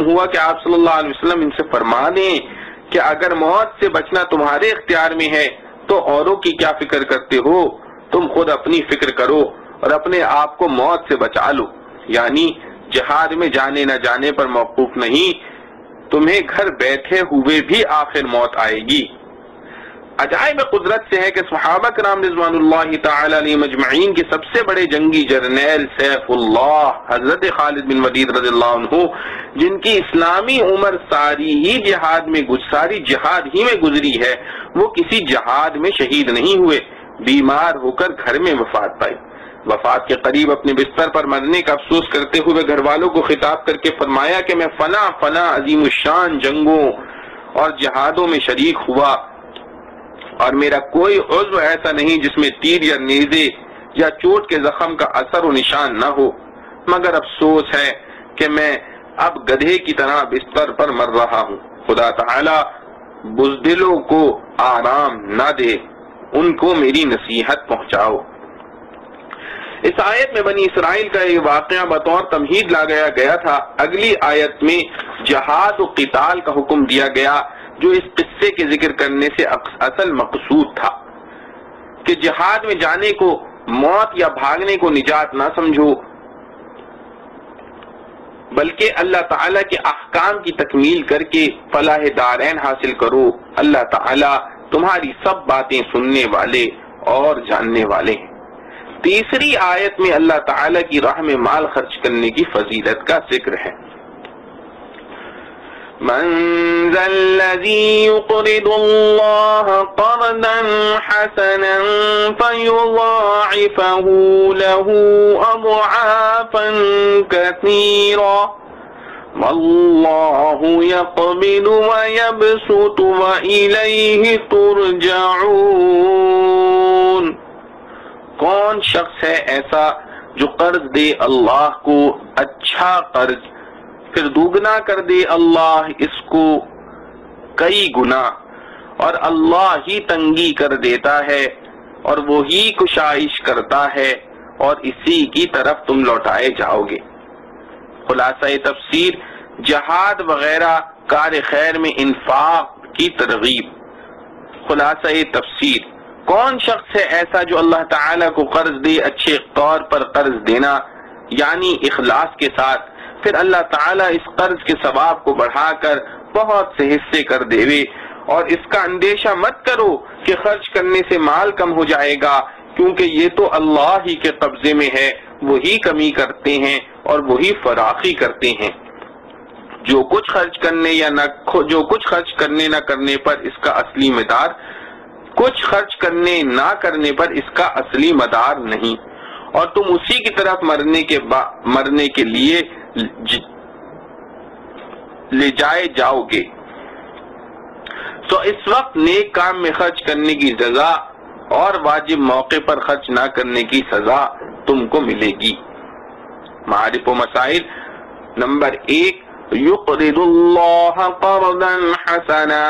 حکم ہوا کہ آپ صلی اللہ علیہ وسلم ان سے فرما دیں کہ اگر موت سے بچنا تمہارے اختیار میں ہے تو اوروں کی کیا فکر کرتے ہو، تم خود اپنی فکر کرو اور اپنے آپ کو موت سے بچا لو، یعنی جہاد میں جانے نہ جانے پر موقوف نہیں، تمہیں گھر بیٹھے ہوئے بھی آخر موت آئے گی۔ عجائب قدرت سے ہے کہ صحابہ کرام رضوان اللہ تعالی علیہ مجمعین کے سب سے بڑے جنگی جرنیل سیف اللہ حضرت خالد بن ولید رضی اللہ عنہ، جن کی اسلامی عمر ساری جہاد ہی میں گزری ہے، وہ کسی جہاد میں شہید نہیں ہوئے، بیمار ہو کر گھر میں وفات پائی۔ وفات کے قریب اپنے بستر پر مرنے کا افسوس کرتے ہوئے گھر والوں کو خطاب کر کے فرمایا کہ میں فنا عظیم الشان جنگوں اور جہادوں میں شریک ہوا اور میرا کوئی عضو ایسا نہیں جس میں تیر یا نیزے یا چوٹ کے زخم کا اثر و نشان نہ ہو، مگر افسوس ہے کہ میں اب گدھے کی طرح بستر پر مر رہا ہوں۔ خدا تعالی بزدلوں کو آرام نہ دے، ان کو میری نصیحت پہنچاؤ۔ اس آیت میں بنی اسرائیل کا ایک واقعہ بطور تمہید لایا گیا تھا۔ اگلی آیت میں جہاد و قتال کا حکم دیا گیا، جو اس قصے کے ذکر کرنے سے اصل مقصود تھا کہ جہاد میں جانے کو موت یا بھاگنے کو نجات نہ سمجھو، بلکہ اللہ تعالیٰ کے احکام کی تکمیل کر کے فلاح دارین حاصل کرو۔ اللہ تعالیٰ تمہاری سب باتیں سننے والے اور جاننے والے ہیں۔ تیسری آیت میں اللہ تعالیٰ کی راہ میں مال خرچ کرنے کی فضیلت کا ذکر ہے۔ من ذا الذي يقرض الله قرضا حسنا فيضاعفه له أضعافا كثيرا والله يقبض ويبسط وإليه ترجعون۔ کون شخص ہے ایسا جو قرض دے اللہ کو اچھا قرض، پھر دوگنا کر دے اللہ اس کو کئی گنا، اور اللہ ہی تنگی کر دیتا ہے اور وہی کشائش کرتا ہے اور اسی کی طرف تم لوٹائے جاؤ گے۔ خلاصہ تفسیر، جہاد وغیرہ کار خیر میں انفاق کی ترغیب۔ خلاصہ تفسیر، کون شخص ہے ایسا جو اللہ تعالیٰ کو قرض دے، اچھے طور پر قرض دینا یعنی اخلاص کے ساتھ، پھر اللہ تعالیٰ اس قرض کے ثواب کو بڑھا کر بہت سے حصے کر دے، اور اس کا اندیشہ مت کرو کہ خرچ کرنے سے مال کم ہو جائے گا، کیونکہ یہ تو اللہ ہی کے قبضے میں ہے، وہی کمی کرتے ہیں اور وہی فراخی کرتے ہیں۔ جو کچھ خرچ کرنے نہ کرنے پر اس کا اصلی مدار، کچھ خرچ کرنے نہ کرنے پر اس کا اصلی مدار نہیں، اور تم اسی کی طرف مرنے کے لیے لے جائے جاؤ گے۔ تو اس وقت نیک کام میں خرچ کرنے کی جزا اور واجب موقع پر خرچ نہ کرنے کی سزا تم کو ملے گی۔ معارف و مسائل نمبر 1، یقرض اللہ قرضا حسنا،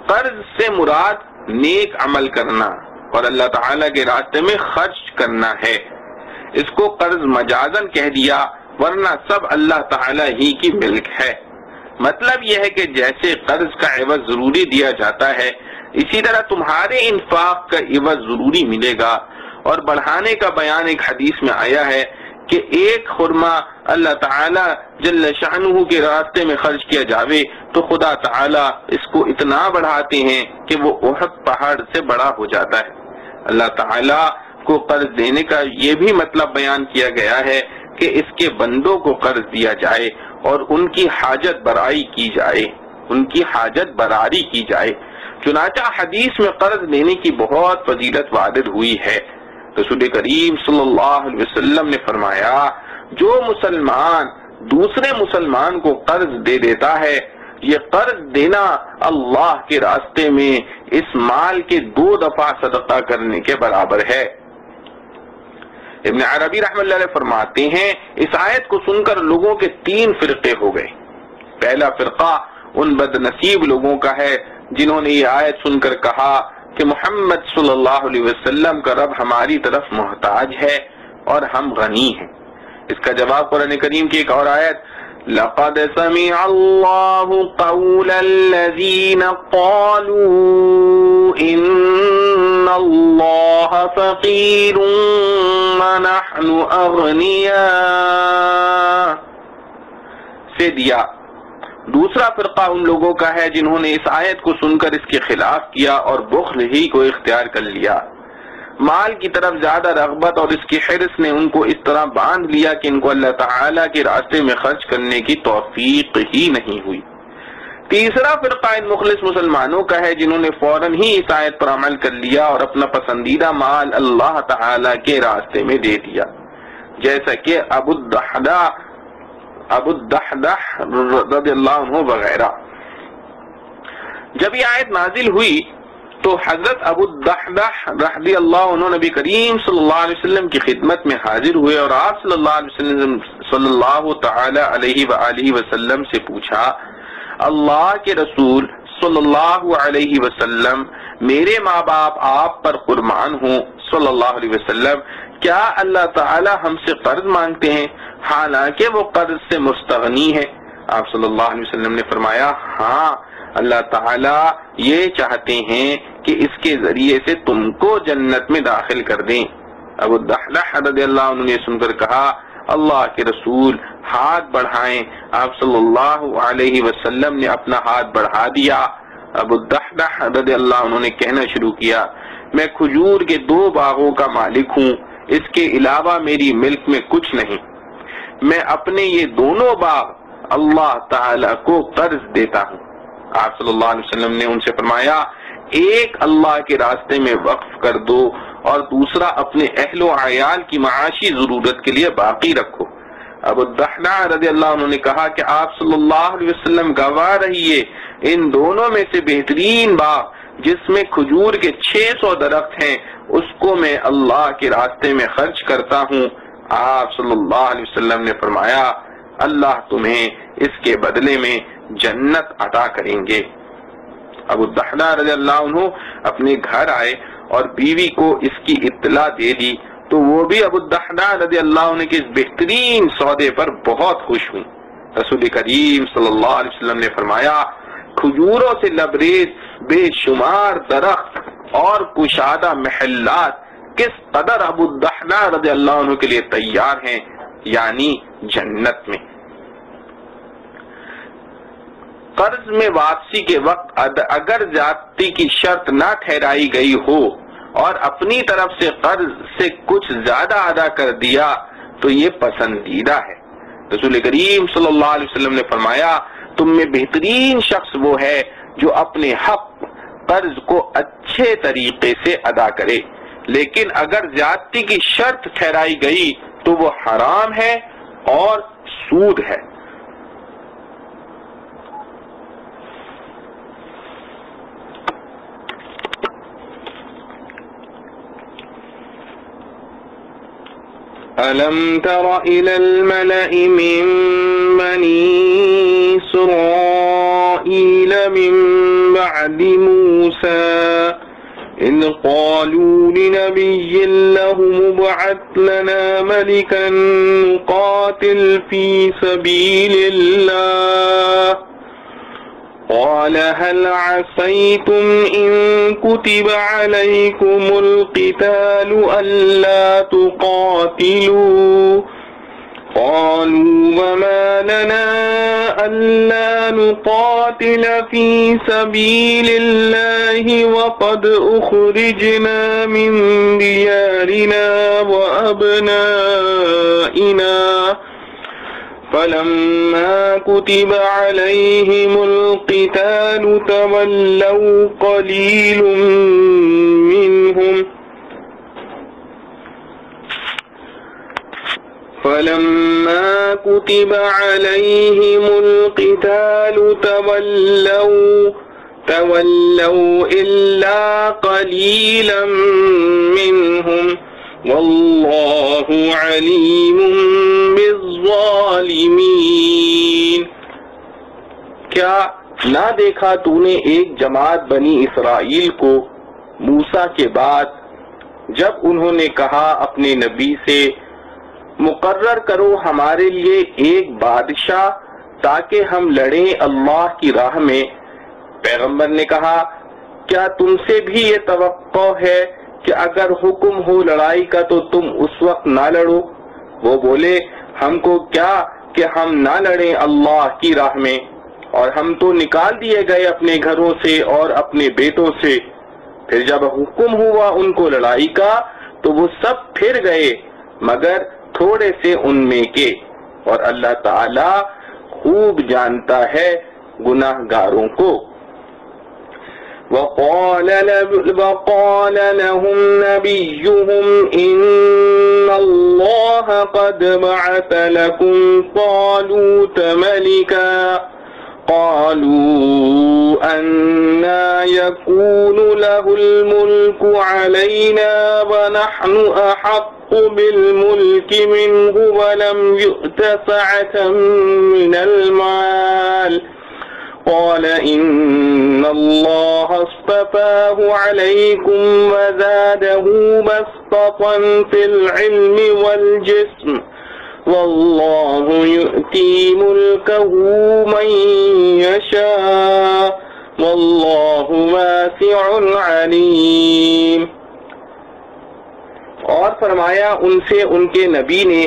قرض سے مراد نیک عمل کرنا اور اللہ تعالیٰ کے راستے میں خرچ کرنا ہے۔ اس کو قرض مجازن کہہ دیا، ورنہ سب اللہ تعالیٰ ہی کی ملک ہے۔ مطلب یہ ہے کہ جیسے قرض کا عوض ضروری دیا جاتا ہے، اسی طرح تمہارے انفاق کا عوض ضروری ملے گا۔ اور بڑھانے کا بیان ایک حدیث میں آیا ہے کہ ایک خرما اللہ تعالیٰ جل شانہ کے راستے میں خرچ کیا جاوے تو خدا تعالیٰ اس کو اتنا بڑھاتے ہیں کہ وہ احد پہاڑ سے بڑا ہو جاتا ہے۔ اللہ تعالیٰ کو قرض دینے کا یہ بھی مطلب بیان کیا گیا ہے کہ اس کے بندوں کو قرض دیا جائے اور ان کی حاجت براری کی جائے۔ چنانچہ حدیث میں قرض لینے کی بہت فضیلت وارد ہوئی ہے۔ رسول کریم صلی اللہ علیہ وسلم نے فرمایا، جو مسلمان دوسرے مسلمان کو قرض دے دیتا ہے، یہ قرض دینا اللہ کے راستے میں اس مال کے 2 دفعہ صدقہ کرنے کے برابر ہے۔ ابن عربی رحمۃ اللہ علیہ فرماتے ہیں، اس آیت کو سن کر لوگوں کے 3 فرقے ہو گئے۔ پہلا فرقہ ان بد نصیب لوگوں کا ہے جنہوں نے یہ آیت سن کر کہا کہ محمد صلی اللہ علیہ وسلم کا رب ہماری طرف محتاج ہے اور ہم غنی ہیں۔ اس کا جواب قرآن کریم کی ایک اور آیت لقد سمع اللہ قول الذین قالوا ان اللہ فقیر ونحن اغنیاء سے دیا۔ دوسرا فرقہ ان لوگوں کا ہے جنہوں نے اس آیت کو سن کر اس کے خلاف کیا اور بخل ہی کو اختیار کر لیا۔ مال کی طرف زیادہ رغبت اور اس کی حرص نے ان کو اس طرح باندھ لیا کہ ان کو اللہ تعالیٰ کے راستے میں خرچ کرنے کی توفیق ہی نہیں ہوئی۔ تیسرا فرقہ ان مخلص مسلمانوں کا ہے جنہوں نے فوراً ہی اس آیت پر عمل کر لیا اور اپنا پسندیدہ مال اللہ تعالیٰ کے راستے میں دے دیا، جیسا کہ ابو الدحدح رضی اللہ عنہ وغیرہ۔ جب یہ آیت نازل ہوئی تو حضرت ابو الدحدح رضی اللہ عنہ نبی کریم صلی اللہ علیہ وسلم کی خدمت میں حاضر ہوئے اور آپ صلی اللہ تعالی علیہ وآلہ وسلم سے پوچھا، اللہ کے رسول صلی اللہ علیہ وسلم، میرے ماں باپ آپ پر قربان ہوں صلی اللہ علیہ وسلم، کیا اللہ تعالی ہم سے قرض مانگتے ہیں حالانکہ وہ قرض سے مستغنی ہے؟ آپ صلی اللہ علیہ وسلم نے فرمایا، ہاں، اللہ تعالی یہ چاہتے ہیں کہ اس کے ذریعے سے تم کو جنت میں داخل کر دیں۔ ابو الدحدح رضی اللہ عنہ نے سن کر کہا، اللہ کے رسول ہاتھ بڑھائیں۔ آپ صلی اللہ علیہ وسلم نے اپنا ہاتھ بڑھا دیا۔ ابو الدحدح رضی اللہ عنہ نے کہنا شروع کیا، میں کھجور کے 2 باغوں کا مالک ہوں، اس کے علاوہ میری ملک میں کچھ نہیں، میں اپنے یہ دونوں باغ اللہ تعالی کو قرض دیتا ہوں۔ آپ صلی اللہ علیہ وسلم نے ان سے فرمایا، ایک اللہ کے راستے میں وقف کر دو اور دوسرا اپنے اہل و عیال کی معاشی ضرورت کے لیے باقی رکھو۔ ابو الدحدح رضی اللہ عنہ نے کہا کہ آپ صلی اللہ علیہ وسلم گواہ رہیے، ان دونوں میں سے بہترین باغ جس میں کھجور کے 600 درخت ہیں اس کو میں اللہ کے راستے میں خرچ کرتا ہوں۔ آپ صلی اللہ علیہ وسلم نے فرمایا، اللہ تمہیں اس کے بدلے میں جنت عطا کریں گے۔ ابو الدحدح رضی اللہ عنہ اپنے گھر آئے اور بیوی کو اس کی اطلاع دے دی تو وہ بھی ابو الدحدح رضی اللہ عنہ کے اس بہترین سودے پر بہت خوش ہوئی۔ رسول کریم صلی اللہ علیہ وسلم نے فرمایا، کھجوروں سے لبریز بے شمار درخت اور کشادہ محلات کس قدر ابو الدحدح رضی اللہ عنہ کے لیے تیار ہیں، یعنی جنت میں۔ قرض میں واپسی کے وقت اگر زیادتی کی شرط نہ ٹھہرائی گئی ہو اور اپنی طرف سے قرض سے کچھ زیادہ ادا کر دیا تو یہ پسندیدہ ہے۔ رسول کریم صلی اللہ علیہ وسلم نے فرمایا، تم میں بہترین شخص وہ ہے جو اپنے حق قرض کو اچھے طریقے سے ادا کرے، لیکن اگر زیادتی کی شرط ٹھہرائی گئی تو وہ حرام ہے اور سود ہے۔ أَلَمْ تَرَ إِلَى الْمَلَإِ مِنْ بَنِي إِسْرَائِيلَ مِنْ بَعْدِ مُوسَى إِذْ قَالُوا لِنَبِيٍّ لَهُمُ ابْعَثْ لَنَا مَلِكًا نُقَاتِلْ فِي سَبِيلِ اللَّهِ قال هل عسيتم إن كتب عليكم القتال ألا تقاتلوا قالوا وما لنا ألا نقاتل في سبيل الله وقد أخرجنا من ديارنا وأبنائنا فلما كتب عليهم القتال تولوا قليل منهم فلما كتب عليهم القتال تولوا إلا قليلا منهم واللہ علیم بالظالمین۔ کیا نہ دیکھا تو نے ایک جماعت بنی اسرائیل کو موسیٰ کے بعد جب انہوں نے کہا اپنے نبی سے مقرر کرو ہمارے لیے ایک بادشاہ تاکہ ہم لڑیں اللہ کی راہ میں۔ پیغمبر نے کہا کیا تم سے بھی یہ توقع ہے کہ اگر حکم ہو لڑائی کا تو تم اس وقت نہ لڑو؟ وہ بولے ہم کو کیا کہ ہم نہ لڑیں اللہ کی راہ میں، اور ہم تو نکال دیے گئے اپنے گھروں سے اور اپنے بیٹوں سے۔ پھر جب حکم ہوا ان کو لڑائی کا تو وہ سب پھر گئے مگر تھوڑے سے ان میں کے، اور اللہ تعالی خوب جانتا ہے گناہ گاروں کو۔ وقال لهم نبيهم إن الله قد بعث لكم طالوت ملكا قالوا أنا يكون له الملك علينا ونحن أحق بالملك منه ولم يؤت سعة من المال قال إن الله اصطفاه عليكم وزاده بسطة في العلم والجسم والله يؤتي ملكه من يشاء والله واسع عليم۔ اور فرمایا ان سے ان کے نبی نے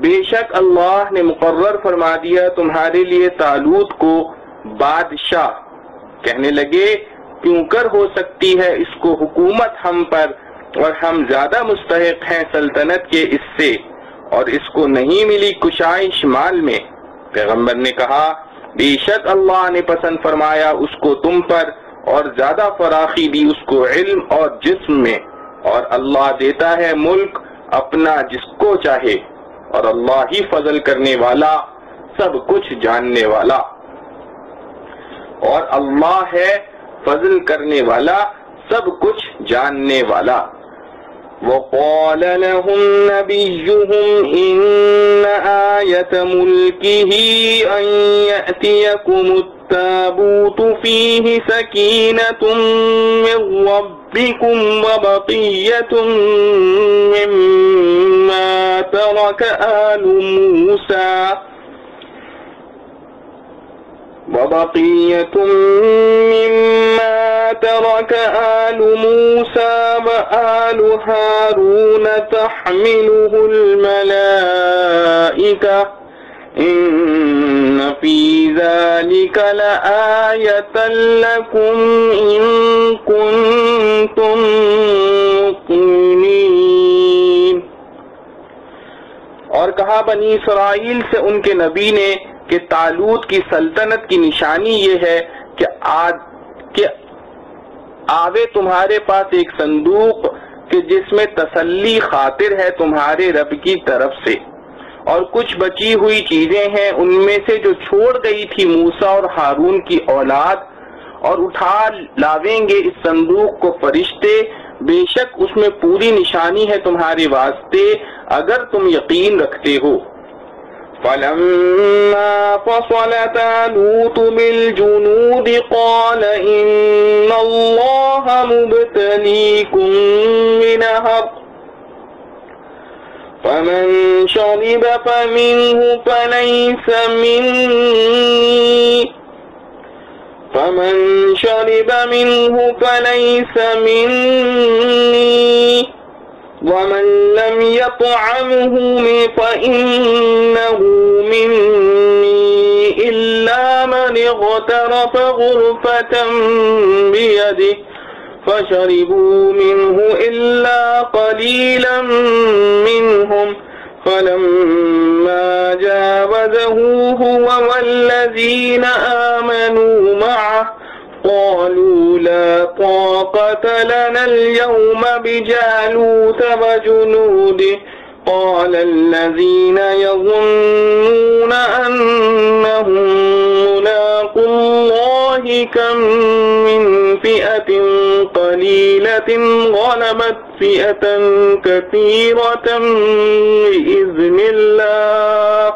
بے شک اللہ نے مقرر فرما دیا تمہارے لیے طالوت کو بادشاہ۔ کہنے لگے کیوں کر ہو سکتی ہے اس کو حکومت ہم پر، اور ہم زیادہ مستحق ہیں سلطنت کے اس سے، اور اس کو نہیں ملی کشائش مال میں۔ پیغمبر نے کہا بے شک اللہ نے پسند فرمایا اس کو تم پر، اور زیادہ فراخی دی اس کو علم اور جسم میں، اور اللہ دیتا ہے ملک اپنا جس کو چاہے، اور اللہ ہی فضل کرنے والا سب کچھ جاننے والا، اور اللہ ہے فضل کرنے والا سب کچھ جاننے والا۔ وقال لهم نبيهم إن آية ملكه أن يأتيكم التابوت فيه سكينة من ربكم وبقية مما ترك آل موسى وآل هارون تحمله الملائكة إن في ذلك لآية لكم إن كنتم مقيمين۔ اور کہا بنی اسرائیل سے ان کے نبی نے کہ طالوت کی سلطنت کی نشانی یہ ہے کہ آوے تمہارے پاس ایک صندوق کہ جس میں تسلی خاطر ہے تمہارے رب کی طرف سے، اور کچھ بچی ہوئی چیزیں ہیں ان میں سے جو چھوڑ گئی تھی موسیٰ اور ہارون کی اولاد، اور اٹھا لاویں گے اس صندوق کو فرشتے، بے شک اس میں پوری نشانی ہے تمہارے واسطے اگر تم یقین رکھتے ہو۔ فلما فصل طالوت بالجنود قال إن الله مبتليكم بنهر فمن شرب فمنه فليس مني ومن لم يطعمه فإنه مني إلا من اغترف غرفة بيده فشربوا منه إلا قليلا منهم فلما جاوزه هو والذين آمنوا معه قالوا لا طاقة لنا اليوم بجالوت وجنوده قال الذين يظنون أنهم ملاقو الله كم من فئة قليلة غلبت فئة كثيرة بإذن الله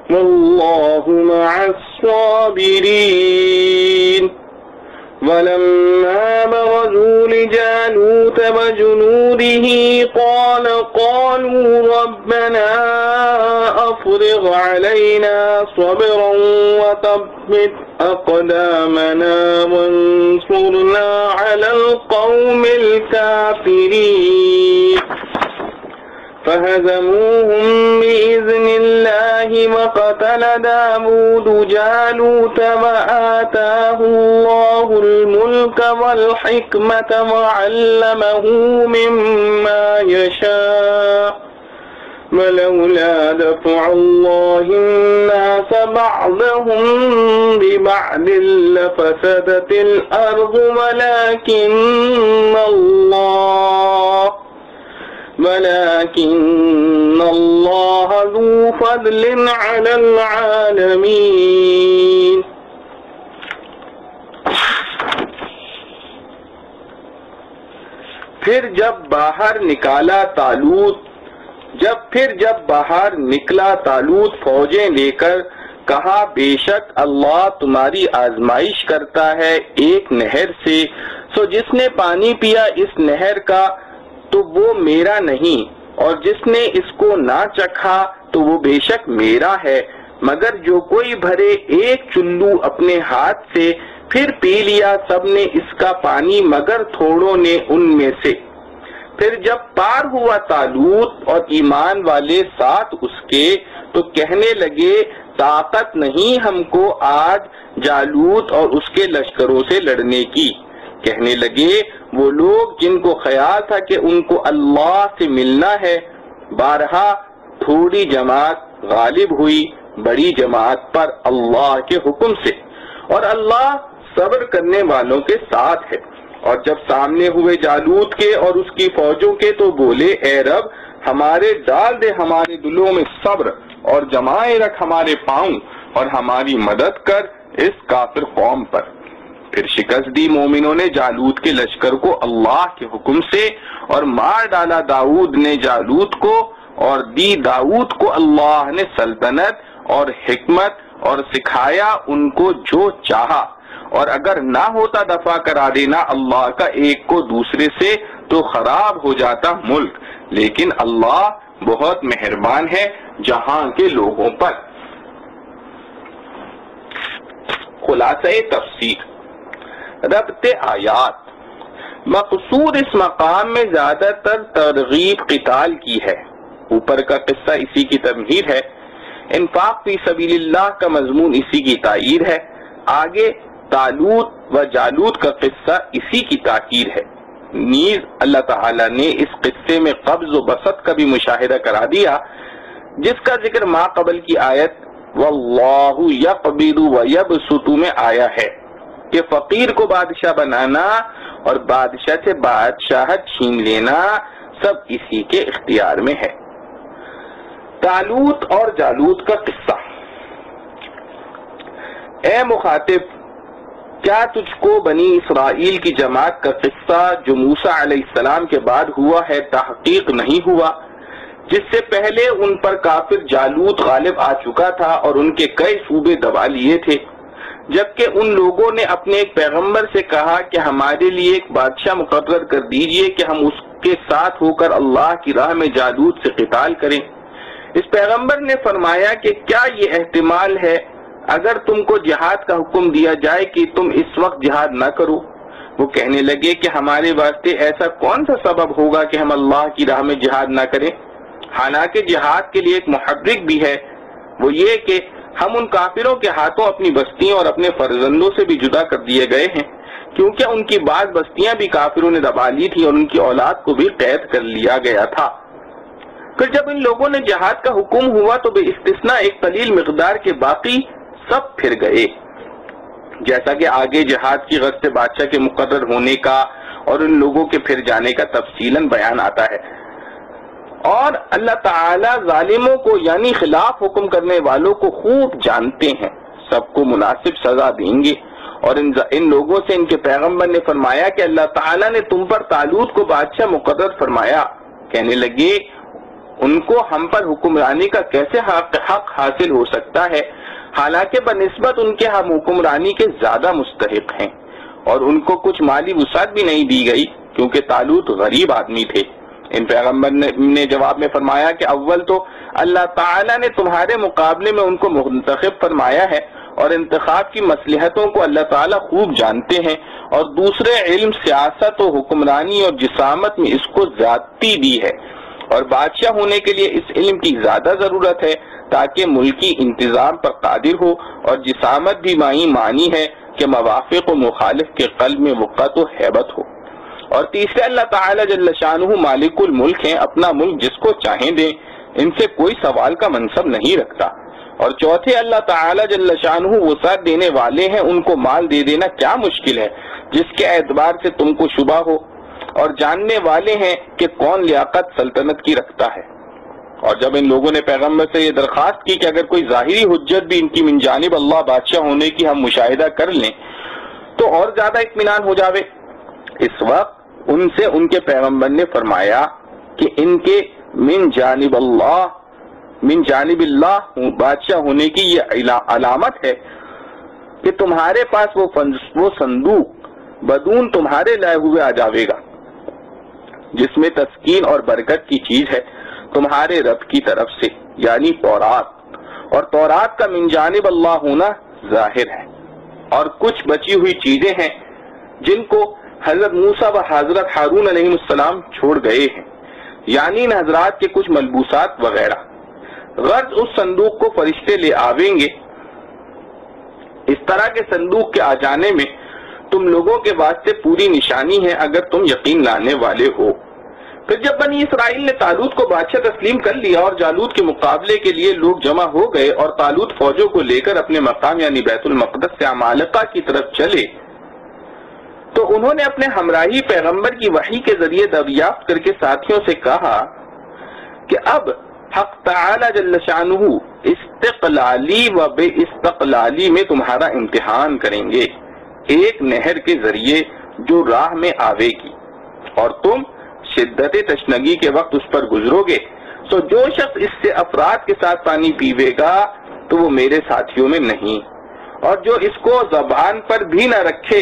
والله مع الصابرين ولما برزوا لجالوت وجنوده قالوا ربنا أفرغ أفرغ علينا صبرا وثبت أقدامنا وانصرنا على القوم الكافرين فهزموهم بإذن الله وقتل داود جالوت وآتاه الله الملك والحكمة وعلمه مما يشاء ولولا دفع الله الناس بعضهم ببعض لفسدت الأرض ولكن الله ذو فضل على العالمين. پھر جب باہر نکلا طالوت فوجیں لے کر، کہا بے شک اللہ تمہاری آزمائش کرتا ہے ایک نہر سے، سو جس نے پانی پیا اس نہر کا تو وہ میرا نہیں، اور جس نے اس کو نہ چکھا تو وہ بے شک میرا ہے، مگر جو کوئی بھرے ایک چلو اپنے ہاتھ سے پھر پی لیا سب نے اس کا پانی مگر تھوڑوں نے ان میں سے۔ پھر جب پار ہوا طالوت اور ایمان والے ساتھ اس کے تو کہنے لگے طاقت نہیں ہم کو آج جالوت اور اس کے لشکروں سے لڑنے کی۔ کہنے لگے وہ لوگ جن کو خیال تھا کہ ان کو اللہ سے ملنا ہے، بارہا تھوڑی جماعت غالب ہوئی بڑی جماعت پر اللہ کے حکم سے، اور اللہ صبر کرنے والوں کے ساتھ ہے۔ اور جب سامنے ہوئے جالوت کے اور اس کی فوجوں کے تو بولے اے رب ہمارے ڈال دے ہمارے دلوں میں صبر اور جمائے رکھ ہمارے پاؤں اور ہماری مدد کر اس کافر قوم پر۔ پھر شکست دی مومنوں نے جالوت کے لشکر کو اللہ کے حکم سے، اور مار ڈالا داؤد نے جالوت کو، اور دی داؤد کو اللہ نے سلطنت اور حکمت اور سکھایا ان کو جو چاہا، اور اگر نہ ہوتا دفع کرا دینا اللہ کا ایک کو دوسرے سے تو خراب ہو جاتا ملک، لیکن اللہ بہت مہربان ہے جہاں کے لوگوں پر۔ خلاصہ تفسیر، ربط آیات، مقصود اس مقام میں زیادہ تر ترغیب قتال کی ہے، اوپر کا قصہ اسی کی تمہید ہے، انفاق فی سبیل اللہ کا مضمون اسی کی تائید ہے، آگے طالوت و جالوت کا قصہ اسی کی تاکید ہے، نیز اللہ تعالیٰ نے اس قصے میں قبض و بسط کا بھی مشاہدہ کرا دیا، جس کا ذکر ما قبل کی آیت واللہ یقبض و یبسط میں آیا ہے کہ فقیر کو بادشاہ بنانا اور بادشاہ سے بادشاہت چھین لینا سب اسی کے اختیار میں ہے۔ طالوت اور جالوت کا قصہ۔ اے مخاطب، کیا تجھ کو بنی اسرائیل کی جماعت کا قصہ جو موسیٰ علیہ السلام کے بعد ہوا ہے تحقیق نہیں ہوا، جس سے پہلے ان پر کافر جالوت غالب آ چکا تھا اور ان کے کئی صوبے دبا لیے تھے، جبکہ ان لوگوں نے اپنے ایک پیغمبر سے کہا کہ ہمارے لیے ایک بادشاہ مقرر کر دیجئے کہ ہم اس کے ساتھ ہو کر اللہ کی راہ میں جالوت سے قتال کریں۔ اس پیغمبر نے فرمایا کہ کیا یہ احتمال ہے اگر تم کو جہاد کا حکم دیا جائے کہ تم اس وقت جہاد نہ کرو؟ وہ کہنے لگے کہ ہمارے واسطے ایسا کون سا سبب ہوگا کہ ہم اللہ کی راہ میں جہاد نہ کریں؟ حالانکہ جہاد کے لیے ایک محرک بھی ہے، وہ یہ کہ ہم ان کافروں کے ہاتھوں اپنی بستیاں اور اپنے فرزندوں سے بھی جدا کر دیے گئے ہیں، کیونکہ ان کی بعض بستیاں بھی کافروں نے دبا لی تھی اور ان کی اولاد کو بھی قید کر لیا گیا تھا۔ پھر جب ان لوگوں نے جہاد کا حکم ہوا تو بے استثناء ایک قلیل مقدار کے باقی سب پھر گئے، جیسا کہ آگے جہاد کی غرض سے بادشاہ کے مقرر ہونے کا اور ان لوگوں کے پھر جانے کا تفصیلاً بیان آتا ہے۔ اور اللہ تعالیٰ ظالموں کو یعنی خلاف حکم کرنے والوں کو خوب جانتے ہیں، سب کو مناسب سزا دیں گے۔ اور ان لوگوں سے ان کے پیغمبر نے فرمایا کہ اللہ تعالیٰ نے تم پر طالوت کو بادشاہ مقرر فرمایا۔ کہنے لگے ان کو ہم پر حکمرانی کا کیسے حق حاصل ہو سکتا ہے، حالانکہ بنسبت ان کے ہم حکمرانی کے زیادہ مستحق ہیں، اور ان کو کچھ مالی وسعت بھی نہیں دی گئی کیونکہ طالوت غریب آدمی تھے۔ ان پیغمبر نے جواب میں فرمایا کہ اول تو اللہ تعالیٰ نے تمہارے مقابلے میں ان کو منتخب فرمایا ہے اور انتخاب کی مصلحتوں کو اللہ تعالیٰ خوب جانتے ہیں، اور دوسرے علم سیاست و حکمرانی اور جسامت میں اس کو زیادتی دی ہے، اور بادشاہ ہونے کے لیے اس علم کی زیادہ ضرورت ہے تاکہ ملکی انتظام پر قادر ہو، اور جسامت بھی معنی ہے کہ موافق و مخالف کے قلب میں وقت و ہیبت ہو۔ اور تیسرے اللہ تعالیٰ جل شانہ مالک الملک ہیں، اپنا ملک جس کو چاہیں دیں، ان سے کوئی سوال کا منصب نہیں رکھتا۔ اور چوتھے اللہ تعالیٰ جل شانہ وسعت دینے والے ہیں، ان کو مال دے دینا کیا مشکل ہے جس کے اعتبار سے تم کو شبہ ہو، اور جاننے والے ہیں کہ کون لیاقت سلطنت کی رکھتا ہے۔ اور جب ان لوگوں نے پیغمبر سے یہ درخواست کی کہ اگر کوئی ظاہری حجت بھی ان کی من جانب اللہ بادشاہ ہونے کی ہم مشاہدہ کر لیں تو اور زیادہ اطمینان ہو جاوے، اس وقت ان سے ان کے پیغمبر نے فرمایا کہ ان کے من جانب اللہ بادشاہ ہونے کی یہ علامت ہے کہ تمہارے پاس وہ صندوق بدون تمہارے لائے ہوئے آ جاوے گا جس میں تسکین اور برکت کی چیز ہے تمہارے رب کی طرف سے، یعنی تورات، اور تورات کا من جانب اللہ ہونا ظاہر ہے، اور کچھ بچی ہوئی چیزیں ہیں جن کو حضرت موسیٰ و حضرت ہارون علیہ السلام چھوڑ گئے ہیں، یعنی ان حضرات کے کچھ ملبوسات وغیرہ۔ غرض اس صندوق کو فرشتے لے آویں گے۔ اس طرح کے صندوق کے آ جانے میں تم لوگوں کے واسطے پوری نشانی ہے اگر تم یقین لانے والے ہو۔ پھر جب بنی اسرائیل نے طالوت کو بادشاہ تسلیم کر لیا اور جالوت کے مقابلے کے لیے لوگ جمع ہو گئے اور طالوت فوجوں کو لے کر اپنے مقام یعنی بیت المقدس سے عمالقہ کی طرف چلے، تو انہوں نے اپنے ہمراہی پیغمبر کی وحی کے ذریعے دریافت کر کے ساتھیوں سے کہا کہ اب حق تعالی جل شانہ استقلالی و بے استقلالی میں تمہارا امتحان کریں گے، ایک نہر کے ذریعے جو راہ میں آوے گی، اور تم شدت تشنگی کے وقت اس پر گزرو گے، تو جو شخص اس سے افراد کے ساتھ پانی پیوے گا تو وہ میرے ساتھیوں میں نہیں، اور جو اس کو زبان پر بھی نہ رکھے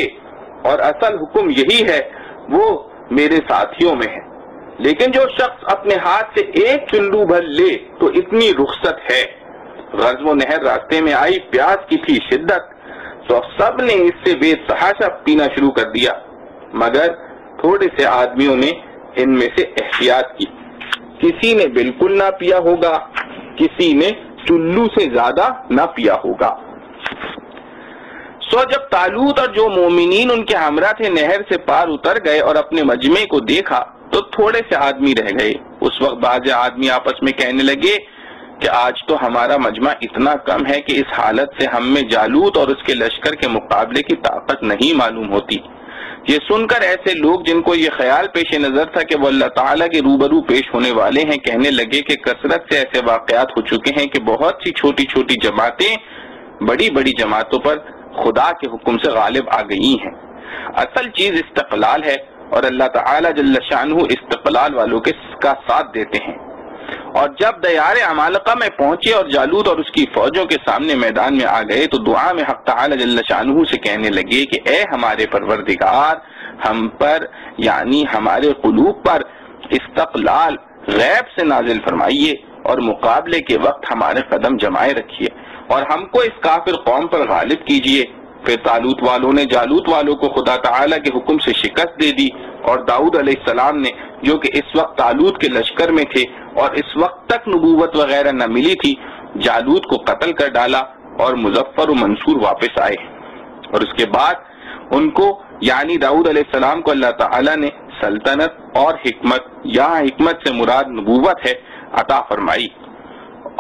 اور اصل حکم یہی ہے وہ میرے ساتھیوں میں ہے، لیکن جو شخص اپنے ہاتھ سے ایک چلو بھر لے تو اتنی رخصت ہے۔ غرض وہ نہر راستے میں آئی، پیاس کی تھی شدت، تو سب نے اس سے بے تحاشا پینا شروع کر دیا، مگر تھوڑے سے آدمیوں نے ان میں سے احتیاط کی، کسی نے بالکل نہ پیا ہوگا، کسی نے چلو سے زیادہ نہ پیا ہوگا۔ سو جب طالوت اور جو مومنین ان کے ہمراہ تھے نہر سے پار اتر گئے اور اپنے مجمع کو دیکھا تو تھوڑے سے آدمی رہ گئے۔ اس وقت بعض آدمی آپس میں کہنے لگے کہ آج تو ہمارا مجمع اتنا کم ہے کہ اس حالت سے ہم میں جالوت اور اس کے لشکر کے مقابلے کی طاقت نہیں معلوم ہوتی۔ یہ سن کر ایسے لوگ جن کو یہ خیال پیش نظر تھا کہ وہ اللہ تعالیٰ کے روبرو پیش ہونے والے ہیں، کہنے لگے کہ کثرت سے ایسے واقعات ہو چکے ہیں کہ بہت سی چھوٹی چھوٹی جماعتیں بڑی بڑی جماعتوں پر خدا کے حکم سے غالب آ گئی ہیں۔ اصل چیز استقلال ہے اور اللہ تعالیٰ جل شانہ استقلال والوں کا ساتھ دیتے ہیں۔ اور جب دیار عمالقہ میں پہنچے اور جالوت اور اس کی فوجوں کے سامنے میدان میں آ گئے تو دعا میں حق تعالی جل شانہ سے کہنے لگے کہ اے ہمارے پروردگار، ہم پر یعنی ہمارے قلوب پر استقلال غیب سے نازل فرمائیے اور مقابلے کے وقت ہمارے قدم جمائے رکھیے اور ہم کو اس کافر قوم پر غالب کیجیے۔ پھر طالوت والوں نے جالوت والوں کو خدا تعالیٰ کے حکم سے شکست دے دی، اور داؤد علیہ السلام نے جو کہ اس وقت طالوت کے لشکر میں تھے اور اس وقت تک نبوت وغیرہ نہ ملی تھی، جالوت کو قتل کر ڈالا اور مظفر و منصور واپس آئے۔ اور اس کے بعد ان کو یعنی داؤد علیہ السلام کو اللہ تعالیٰ نے سلطنت اور حکمت، یہاں حکمت سے مراد نبوت ہے، عطا فرمائی،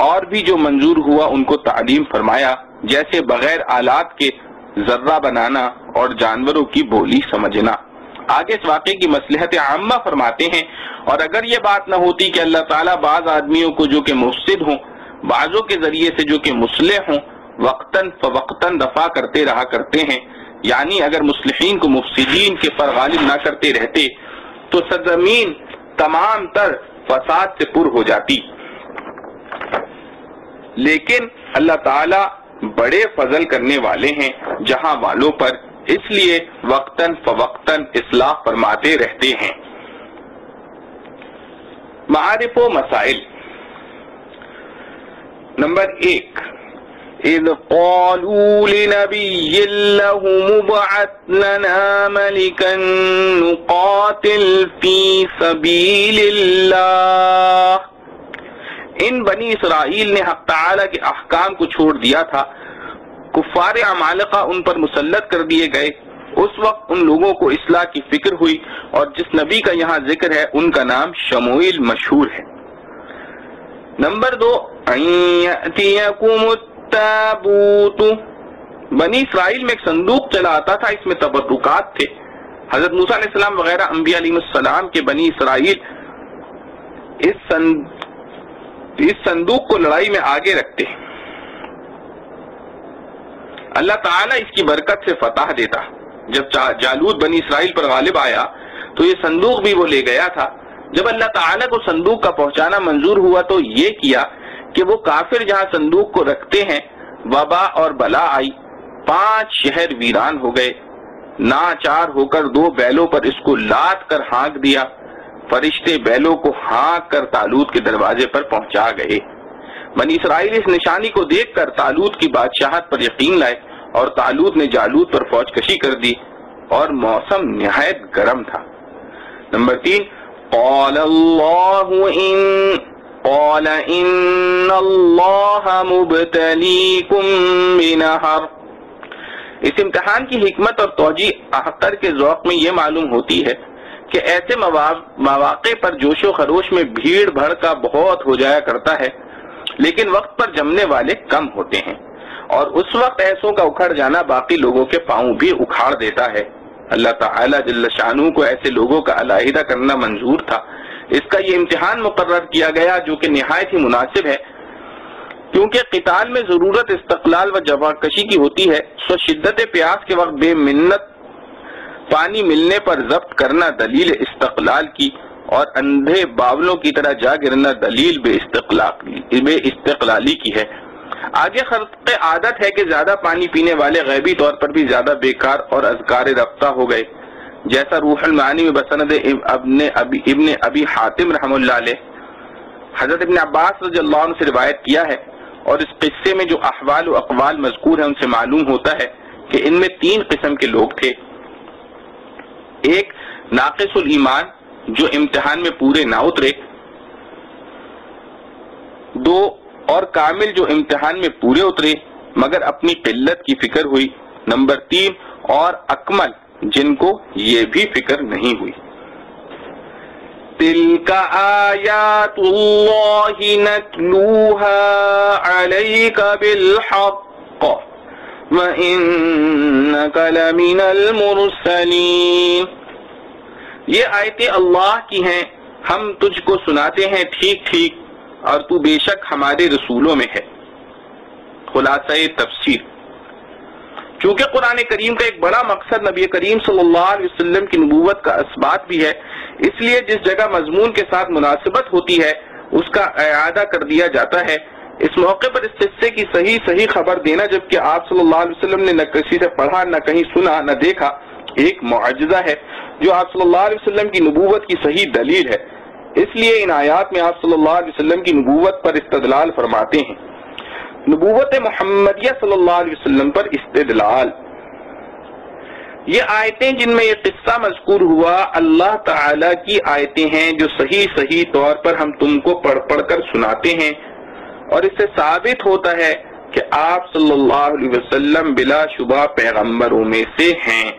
اور بھی جو منظور ہوا ان کو تعلیم فرمایا، جیسے بغیر آلات کے ذرہ بنانا اور جانوروں کی بولی سمجھنا۔ آگے اس واقعے کی مصلحت عامہ فرماتے ہیں، اور اگر یہ بات نہ ہوتی کہ اللہ تعالیٰ بعض آدمیوں کو جو کہ مفسد ہوں، بعضوں کے ذریعے سے جو کہ مصلح ہوں، وقتاً فوقتاً دفاع کرتے رہا کرتے ہیں، یعنی اگر مصلحین کو مفسدین کے پر غالب نہ کرتے رہتے تو سرزمین تمام تر فساد سے پر ہو جاتی۔ لیکن اللہ تعالیٰ بڑے فضل کرنے والے ہیں جہاں والوں پر، اس لیے وقتاً فوقتاً اصلاح فرماتے رہتے ہیں۔ معارف و مسائل. نمبر 1، اذ قالوا لنبي له مبعث لنا ملكا نقاتل في سبيل اللہ. ان بنی اسرائیل نے حق تعالی کے احکام کو چھوڑ دیا تھا، کفار عمالقہ ان پر مسلط کر دیے گئے. اس وقت ان لوگوں کو اصلاح کی فکر ہوئی، اور جس نبی کا یہاں ذکر ہے ان کا نام شموئیل مشہور ہے. نمبر 2، ان یأتیکم التابوت. بنی اسرائیل میں ایک صندوق چلا آتا تھا، اس میں تبرکات تھے. حضرت موسیٰ علیہ السلام وغیرہ انبیاء علیہ السلام کے بنی اسرائیل اس صندوق کو لڑائی میں آگے رکھتے. اللہ تعالیٰ اس کی برکت سے فتح دیتا. جب جالوت بنی اسرائیل پر غالب آیا تو یہ صندوق بھی وہ لے گیا تھا. جب اللہ تعالیٰ کو صندوق کا پہنچانا منظور ہوا تو یہ کیا کہ وہ کافر جہاں صندوق کو رکھتے ہیں وبا اور بلا آئی، 5 شہر ویران ہو گئے. ناچار ہو کر 2 بیلوں پر اس کو لاد کر ہانک دیا. فرشتے بیلوں کو ہانک کر طالوت کے دروازے پر پہنچا گئے. بنی اسرائیل اس نشانی کو دیکھ کر طالوت کی بادشاہت پر یقین لائے، اور طالوت نے جالوت پر فوج کشی کر دی، اور موسم نہایت گرم تھا. نمبر 3، قال ان اللہ مبتلیکم بنہر. اس امتحان کی حکمت اور توجیہ اختر کے ذوق میں یہ معلوم ہوتی ہے کہ ایسے مواقع پر جوش و خروش میں بھیڑ بھڑ کا بہت ہو جایا کرتا ہے، لیکن وقت پر جمنے والے کم ہوتے ہیں، اور اس وقت ایسوں کا اکھڑ جانا باقی لوگوں کے پاؤں بھی اکھاڑ دیتا ہے. اللہ تعالیٰ جل شانہ کو ایسے لوگوں کا علیحدہ کرنا منظور تھا. اس کا یہ امتحان مقرر کیا گیا جو کہ نہایت ہی مناسب ہے، کیونکہ قتال میں ضرورت استقلال و جفا کشی کی ہوتی ہے. سو شدت پیاس کے وقت بے منت پانی ملنے پر ضبط کرنا دلیل استقلال کی، اور اندھے باولوں کی طرح جا گرنا دلیل بے استقلالی کی ہے. آگے خرق عادت ہے کہ زیادہ پانی پینے والے غیبی طور پر بھی زیادہ بیکار اور اذکار رفتہ ہو گئے، جیسا روح المعانی میں بسند ابن ابی حاتم رحم اللہ علیہ حضرت ابن عباس رضی اللہ عنہ سے روایت کیا ہے. اور اس قصے میں جو احوال و اقوال مذکور ہیں ان سے معلوم ہوتا ہے کہ ان میں 3 قسم کے لوگ تھے. ایک ناقص الایمان جو امتحان میں پورے نہ اترے. 2 اور کامل جو امتحان میں پورے اترے مگر اپنی قلت کی فکر ہوئی. نمبر 3 اور اکمل جن کو یہ بھی فکر نہیں ہوئی. تلک آیات اللہ نتلوها علیک بالحق وَإِنَّكَ لَمِنَ الْمُرْسَلِينَ. یہ آیتیں اللہ کی ہیں، ہم تجھ کو سناتے ہیں ٹھیک ٹھیک، اور تو بے شک ہمارے رسولوں میں ہے. خلاصہ تفسیر. چونکہ قرآن کریم کا ایک بڑا مقصد نبی کریم صلی اللہ علیہ وسلم کی نبوت کا اثبات بھی ہے، اس لیے جس جگہ مضمون کے ساتھ مناسبت ہوتی ہے اس کا اعادہ کر دیا جاتا ہے. اس موقع پر اس قصے کی صحیح خبر دینا، جبکہ آپ صلی اللہ علیہ وسلم نے نہ کسی سے پڑھا، نہ کہیں سنا، نہ دیکھا، ایک معجزہ ہے جو آپ صلی اللہ علیہ وسلم کی نبوت کی صحیح دلیل ہے. اس لیے ان آیات میں آپ صلی اللہ علیہ وسلم کی نبوت پر استدلال فرماتے ہیں. نبوت محمدیہ صلی اللہ علیہ وسلم پر استدلال. یہ آیتیں جن میں یہ قصہ مذکور ہوا اللہ تعالی کی آیتیں ہیں جو صحیح طور پر ہم تم کو پڑھ کر سناتے ہیں، اور اس سے ثابت ہوتا ہے کہ آپ صلی اللہ علیہ وسلم بلا شبہ پیغمبروں میں سے ہیں.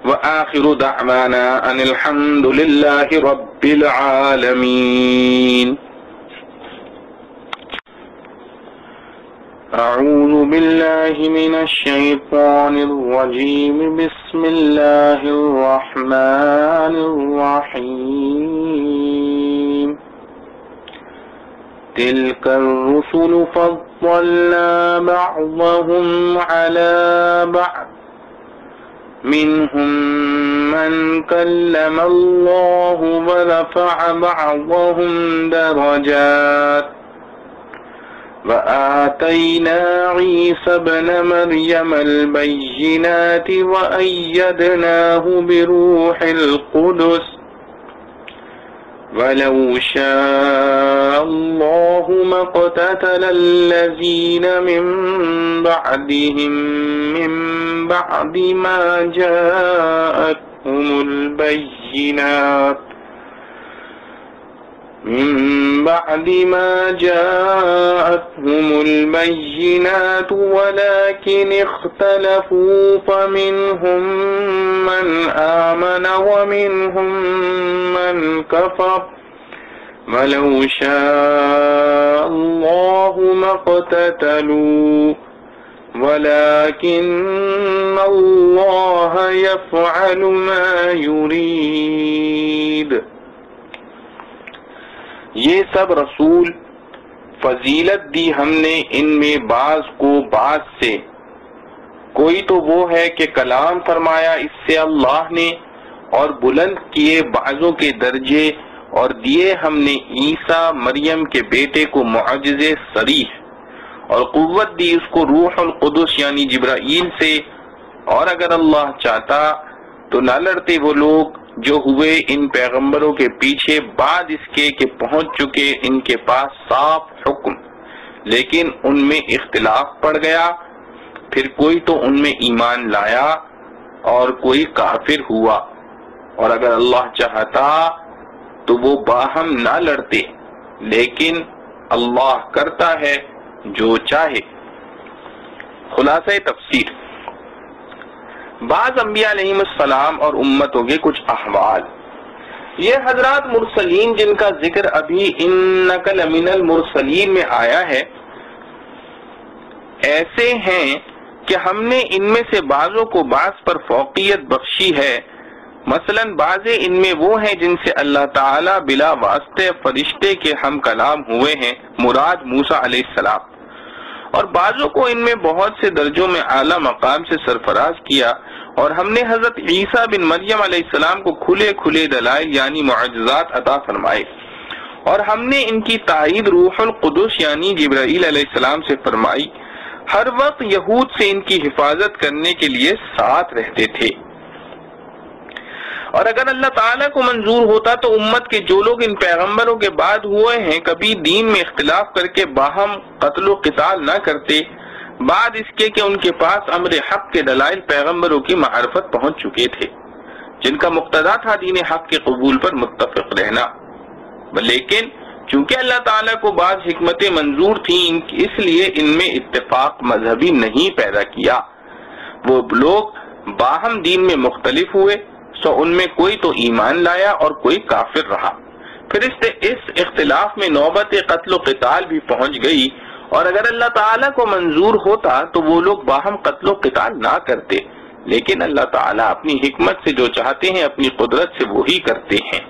وآخر دعوانا ان الحمد للہ رب العالمین. اعوذ باللہ من الشیطان الرجیم. بسم اللہ الرحمن الرحیم. تلك الرسل فضلنا بعضهم على بعض منهم من كلم الله ورفع بعضهم درجات وآتينا عيسى ابن مريم البينات وأيدناه بروح القدس وَلَوْ شَاءَ اللَّهُ مَا اقْتَتَلَ الَّذِينَ مِن بَعْدِهِم مِّن بَعْدِ مَا جَاءَتْهُمُ الْبَيِّنَاتُ وَلَكِنِ اخْتَلَفُوا فَمِنْهُم مَّنْ آمَنَ وَمِنْهُم مَّنْ كَفَرَ وَلَوْ شَاءَ اللَّهُ مَا اقْتَتَلُوا وَلَكِنَّ اللَّهَ يَفْعَلُ مَا يُرِيدُ۔ یہ سب رسول فضیلت دی ہم نے ان میں بعض کو بعض سے، کوئی تو وہ ہے کہ کلام فرمایا اس سے اللہ نے اور بلند کیے بعضوں کے درجے، اور دیے ہم نے عیسیٰ مریم کے بیٹے کو معجزے صریح، اور قوت دی اس کو روح القدس یعنی جبرائیل سے، اور اگر اللہ چاہتا تو نہ لڑتے وہ لوگ جو ہوئے ان پیغمبروں کے پیچھے بعد اس کے کہ پہنچ چکے ان کے پاس صاف حکم، لیکن ان میں اختلاف پڑ گیا، پھر کوئی تو ان میں ایمان لایا اور کوئی کافر ہوا، اور اگر اللہ چاہتا تو وہ باہم نہ لڑتے، لیکن اللہ کرتا ہے جو چاہے۔ خلاصہ تفسیر، بعض انبیاء علیہم السلام اور امتوں کے کچھ احوال۔ یہ حضرات مرسلین جن کا ذکر ابھی انک لمن المرسلین میں آیا ہے، ایسے ہیں کہ ہم نے ان میں سے بعضوں کو بعض پر فوقیت بخشی ہے، مثلا بعض ان میں وہ ہیں جن سے اللہ تعالی بلا واسطے فرشتے کے ہم کلام ہوئے ہیں، مراد موسیٰ علیہ السلام، اور بعضوں کو ان میں بہت سے درجوں میں اعلیٰ مقام سے سرفراز کیا، اور ہم نے حضرت عیسیٰ بن مریم علیہ السلام کو کھلے کھلے دلائل یعنی معجزات عطا فرمائے، اور ہم نے ان کی تائید روح القدس یعنی جبرائیل علیہ السلام سے فرمائی، ہر وقت یہود سے ان کی حفاظت کرنے کے لیے ساتھ رہتے تھے۔ اور اگر اللہ تعالیٰ کو منظور ہوتا تو امت کے جو لوگ ان پیغمبروں کے بعد ہوئے ہیں کبھی دین میں اختلاف کر کے باہم قتل و قتال نہ کرتے، بعد اس کے کہ ان کے پاس امر حق کے دلائل پیغمبروں کی معرفت پہنچ چکے تھے، جن کا مقتضا تھا دین حق کے قبول پر متفق رہنا، لیکن چونکہ اللہ تعالیٰ کو بعض حکمتیں منظور تھیں اس لیے ان میں اتفاق مذہبی نہیں پیدا کیا، وہ لوگ باہم دین میں مختلف ہوئے، سو ان میں کوئی تو ایمان لایا اور کوئی کافر رہا، پھر اس اختلاف میں نوبت قتل و قتال بھی پہنچ گئی، اور اگر اللہ تعالیٰ کو منظور ہوتا تو وہ لوگ باہم قتل و قتال نہ کرتے، لیکن اللہ تعالیٰ اپنی حکمت سے جو چاہتے ہیں اپنی قدرت سے وہی کرتے ہیں۔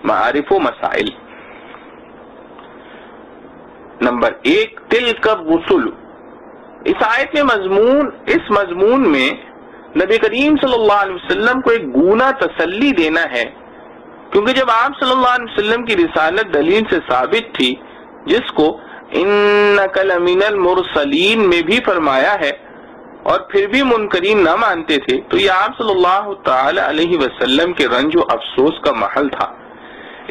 معارف و مسائل۔ نمبر 1، تلک الرسل۔ اس آیت میں اس مضمون میں نبی کریم صلی اللہ علیہ وسلم کو ایک گونا تسلی دینا ہے، کیونکہ جب آپ صلی اللہ علیہ وسلم کی رسالت دلیل سے ثابت تھی، جس کو انک لمن المرسلین میں بھی فرمایا ہے، اور پھر بھی منکرین نہ مانتے تھے، تو یہ آپ صلی اللہ تعالی علیہ وسلم کے رنج و افسوس کا محل تھا۔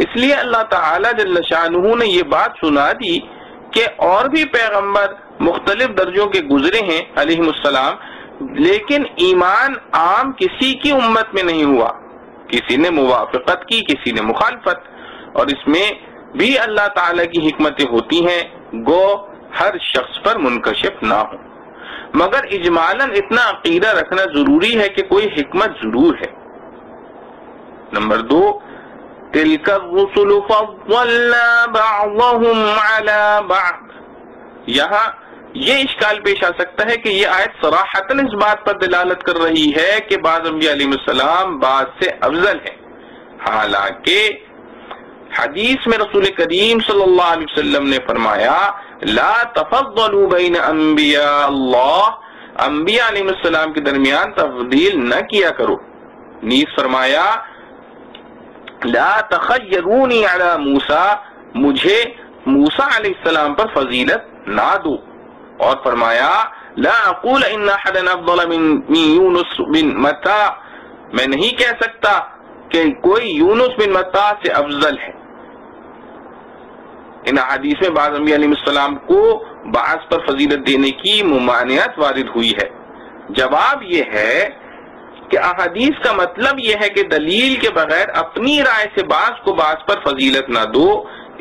اس لیے اللہ تعالی جل شانہ نے یہ بات سنا دی کہ اور بھی پیغمبر مختلف درجوں کے گزرے ہیں علیہ السلام، لیکن ایمان عام کسی کی امت میں نہیں ہوا، کسی نے موافقت کی، کسی نے مخالفت، اور اس میں بھی اللہ تعالی کی حکمتیں ہوتی ہیں، گو ہر شخص پر منکشف نہ ہو، مگر اجمالاً اتنا عقیدہ رکھنا ضروری ہے کہ کوئی حکمت ضرور ہے۔ نمبر 2، تلک الرسل فضلنا بعضهم على بعض۔ یہاں یہ اشکال پیش آ سکتا ہے کہ یہ آیت صراحتاً اس بات پر دلالت کر رہی ہے کہ بعض انبیاء علیہ السلام بعض سے افضل ہیں، حالانکہ حدیث میں رسول کریم صلی اللہ علیہ وسلم نے فرمایا لا تفضلوا بین انبیاء اللہ، انبیاء علیہ السلام کے درمیان تفضیل نہ کیا کرو، نیز فرمایا لا تخیرونی علی موسیٰ، مجھے موسیٰ علیہ السلام پر فضیلت نہ دو، اور فرمایا لا اقول ان احدا افضل من یونس بن متی، میں نہیں کہہ سکتا کہ کوئی یونس بن متی سے افضل ہے۔ ان احادیث میں بعض انبیاء علیہ السلام کو بعض پر فضیلت دینے کی ممانعت وارد ہوئی ہے۔ جواب یہ ہے کہ احادیث کا مطلب یہ ہے کہ دلیل کے بغیر اپنی رائے سے بعض کو بعض پر فضیلت نہ دو،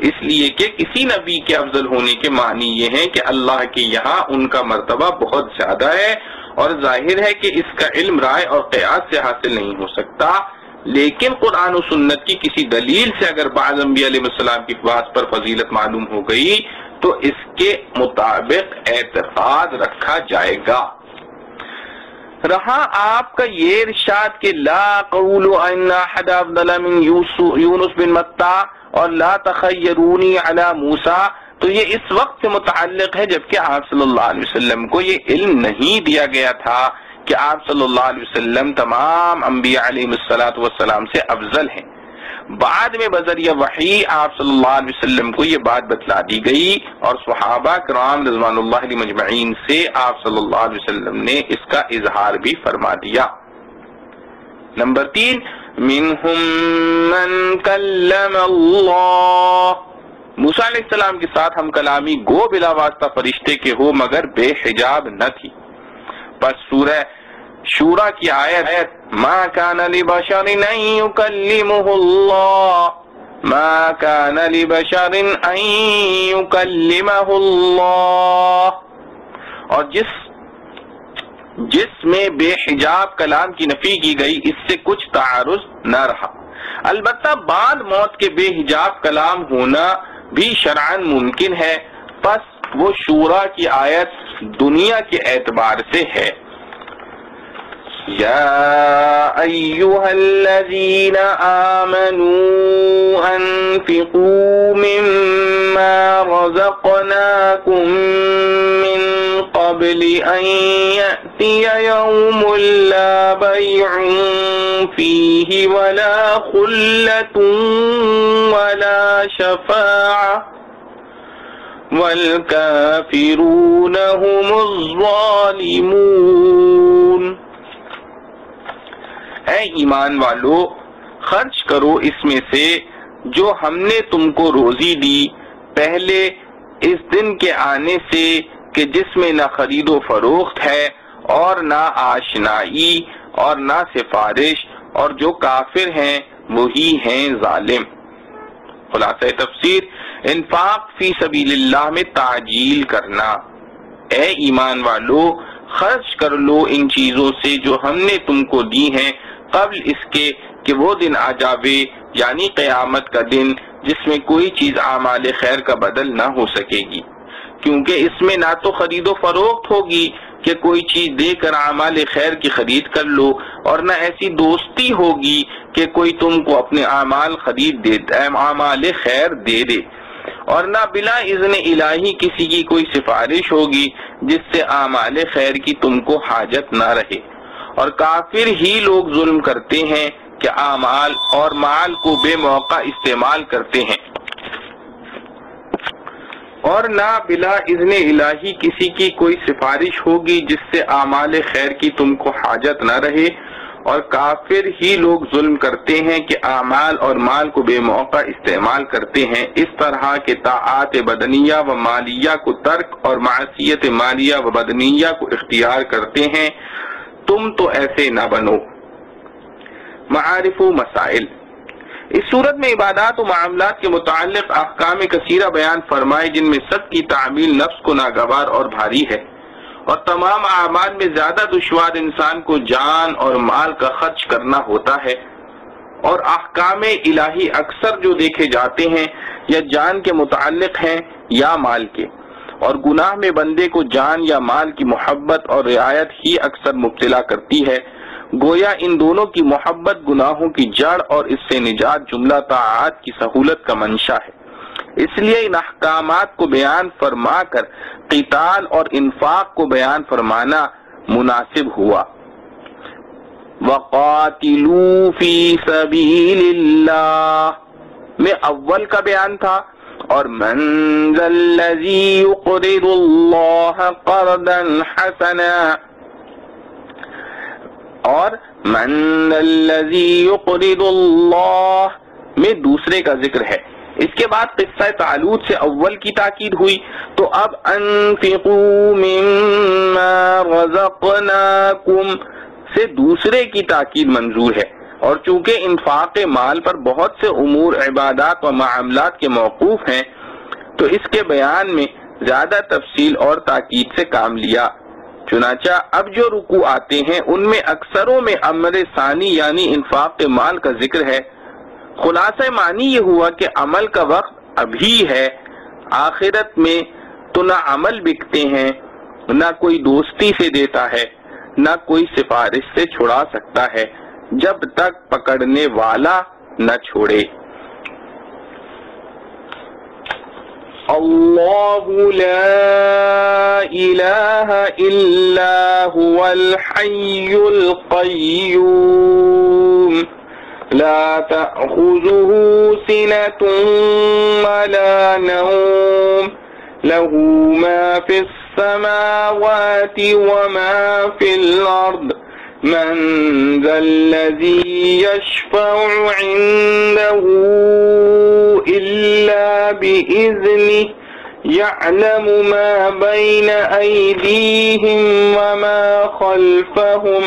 اس لیے کہ کسی نبی کے افضل ہونے کے معنی یہ ہیں کہ اللہ کے یہاں ان کا مرتبہ بہت زیادہ ہے، اور ظاہر ہے کہ اس کا علم رائے اور قیاس سے حاصل نہیں ہو سکتا، لیکن قرآن و سنت کی کسی دلیل سے اگر بعض انبیاء علیہ السلام کی بعض پر فضیلت معلوم ہو گئی تو اس کے مطابق اعتقاد رکھا جائے گا۔ رہا آپ کا یہ ارشاد کہ لا قول ان احد افضل من یونس بن متی اور لا تخیرونی علی موسیٰ، تو یہ اس وقت سے متعلق ہے جبکہ آپ صلی اللہ علیہ وسلم کو یہ علم نہیں دیا گیا تھا کہ آپ صلی اللہ علیہ وسلم تمام انبیاء علیہ السلام سے افضل ہیں۔ بعد میں بذریعہ وحی آپ صلی اللہ علیہ وسلم کو یہ بات بتلا دی گئی، اور صحابہ کرام رضوان اللہ علیہ مجمعین سے آپ صلی اللہ علیہ وسلم نے اس کا اظہار بھی فرما دیا۔ نمبر 3، منہم من کلم اللہ، موسیٰ علیہ السلام کے ساتھ ہم کلامی گو بلا واسطہ فرشتے کے ہو مگر بے حجاب نہ تھی۔ پس سورہ شورا کی آیت ما کان لبشر ان یکلمہ اللہ ما کان لبشر ان یکلمہ اللہ، اور جس میں بے حجاب کلام کی نفی کی گئی اس سے کچھ تعارض نہ رہا۔ البتہ بعد موت کے بے حجاب کلام ہونا بھی شرعاً ممکن ہے، پس وہ شورا کی آیت دنیا کے اعتبار سے ہے۔ یا ایہا الذین آمنوا انفقوا مما رزقناکم من قبل ان یأتی یوم لا بیع فیہ ولا خلة ولا شفاعة والکافرون هم الظالمون۔ اے ایمان والو، خرچ کرو اس میں سے جو ہم نے تم کو روزی دی پہلے اس دن کے آنے سے کہ جس میں نہ خرید و فروخت ہے اور نہ آشنائی اور نہ سفارش، اور جو کافر ہیں وہی ہیں ظالم۔ خلاصہ تفسیر، انفاق فی سبیل اللہ میں تعجیل کرنا۔ اے ایمان والو، خرچ کر لو ان چیزوں سے جو ہم نے تم کو دی ہیں قبل اس کے کہ وہ دن آ جاوے، یعنی قیامت کا دن جس میں کوئی چیز اعمال خیر کا بدل نہ ہو سکے گی، کیونکہ اس میں نہ تو خرید و فروخت ہوگی کہ کوئی چیز دے کر اعمال خیر کی خرید کر لو، اور نہ ایسی دوستی ہوگی کہ کوئی تم کو اپنے اعمال خیر دے دے، اور نہ بلا اذن الہی کسی کی کوئی سفارش ہوگی جس سے اعمال خیر کی تم کو حاجت نہ رہے۔ اور کافر ہی لوگ ظلم کرتے ہیں کہ اعمال اور مال کو بے موقع استعمال کرتے ہیں، اور نہ بلا اذن الہی کسی کی کوئی سفارش ہوگی جس سے اعمال خیر کی تم کو حاجت نہ رہے، اور کافر ہی لوگ ظلم کرتے ہیں کہ اعمال اور مال کو بے موقع استعمال کرتے ہیں، اس طرح کے طاعات بدنیہ و مالیہ کو ترک اور معصیت مالیہ و بدنیہ کو اختیار کرتے ہیں، تم تو ایسے نہ بنو۔ معارف و مسائل، اس صورت میں عبادات و معاملات کے متعلق احکام کثیرہ بیان فرمائے جن میں سب کی تعمیل نفس کو ناگوار اور بھاری ہے، اور تمام اعمال میں زیادہ دشوار انسان کو جان اور مال کا خرچ کرنا ہوتا ہے، اور احکام الہی اکثر جو دیکھے جاتے ہیں یا جان کے متعلق ہیں یا مال کے، اور گناہ میں بندے کو جان یا مال کی محبت اور رعایت ہی اکثر مبتلا کرتی ہے، گویا ان دونوں کی محبت گناہوں کی جڑ اور اس سے نجات جملہ طاعات کی سہولت کا منشا ہے۔ اس لیے ان احکامات کو بیان فرما کر قتال اور انفاق کو بیان فرمانا مناسب ہوا۔ وَقَاتِلُوا فِي سَبِيلِ اللَّهِ میں اول کا بیان تھا، اور مَنْ ذَا الَّذِي يُقْرِضُ اللَّهَ قَرْضًا حَسَنًا، اور من الذی یقرض اللہ میں دوسرے کا ذکر ہے. اس کے بعد قصہ طالوت سے اول کی تاکید ہوئی، تو اب انفقوا مما رزقناکم سے دوسرے کی تاکید منظور ہے. اور چونکہ انفاق مال پر بہت سے امور، عبادات و معاملات کے موقوف ہیں، تو اس کے بیان میں زیادہ تفصیل اور تاکید سے کام لیا. چنانچہ اب جو رکوع آتے ہیں ان میں اکثروں میں امر ثانی یعنی انفاق مال کا ذکر ہے. خلاصہ معنی یہ ہوا کہ عمل کا وقت ابھی ہے، آخرت میں تو نہ عمل بکتے ہیں، نہ کوئی دوستی سے دیتا ہے، نہ کوئی سفارش سے چھڑا سکتا ہے، جب تک پکڑنے والا نہ چھوڑے. اللہ لا الہ الا هو الحی القیوم لا تأخذه سنة ولا نوم له ما في السماوات وما في الأرض من ذا الذي يشفع عنده إلا بإذنه يعلم ما بين أيديهم وما خلفهم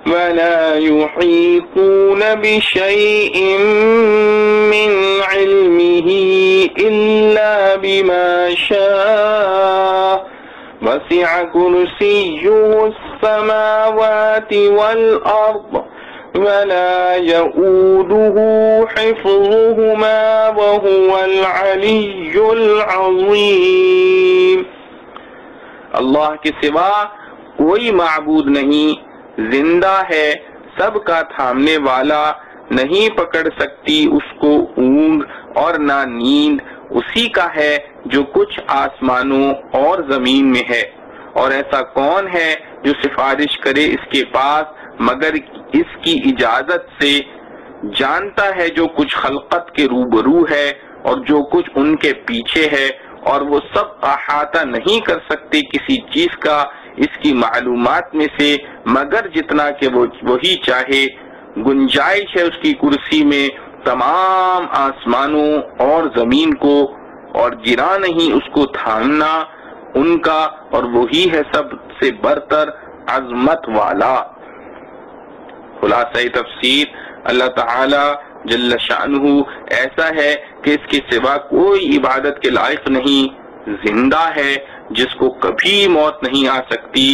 ولا يحيطون بشيء من علمه إلا بما شاء وسع كرسيه السماوات والأرض ولا يؤوده حفظهما وهو العلي العظيم. اللہ کے سوا کوئی معبود نہیں، زندہ ہے، سب کا تھامنے والا، نہیں پکڑ سکتی اس کو اونگ اور نہ نیند. اسی کا ہے جو کچھ آسمانوں اور زمین میں ہے. اور ایسا کون ہے جو سفارش کرے اس کے پاس مگر اس کی اجازت سے؟ جانتا ہے جو کچھ خلقت کے روبرو ہے اور جو کچھ ان کے پیچھے ہے، اور وہ سب احاطہ نہیں کر سکتے کسی چیز کا اس کی معلومات میں سے مگر جتنا کہ وہی چاہے. گنجائش ہے اس کی کرسی میں تمام آسمانوں اور زمین کو، اور گرا نہیں اس کو تھامنا ان کا، اور وہی ہے سب سے برتر عظمت والا. خلاصہ تفسیر، اللہ تعالی جل شانہ ایسا ہے کہ اس کے سوا کوئی عبادت کے لائق نہیں، زندہ ہے جس کو کبھی موت نہیں آ سکتی،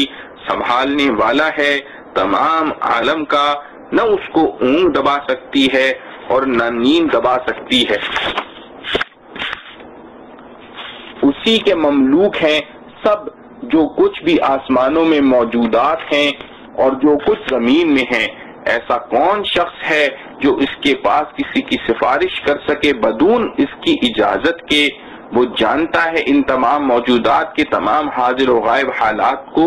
سنبھالنے والا ہے تمام عالم کا، نہ اس کو اونگ دبا سکتی ہے اور نہ نیند دبا سکتی ہے. اسی کے مملوک ہیں سب جو کچھ بھی آسمانوں میں موجودات ہیں اور جو کچھ زمین میں ہیں. ایسا کون شخص ہے جو اس کے پاس کسی کی سفارش کر سکے بدون اس کی اجازت کے؟ وہ جانتا ہے ان تمام موجودات کے تمام حاضر و غائب حالات کو،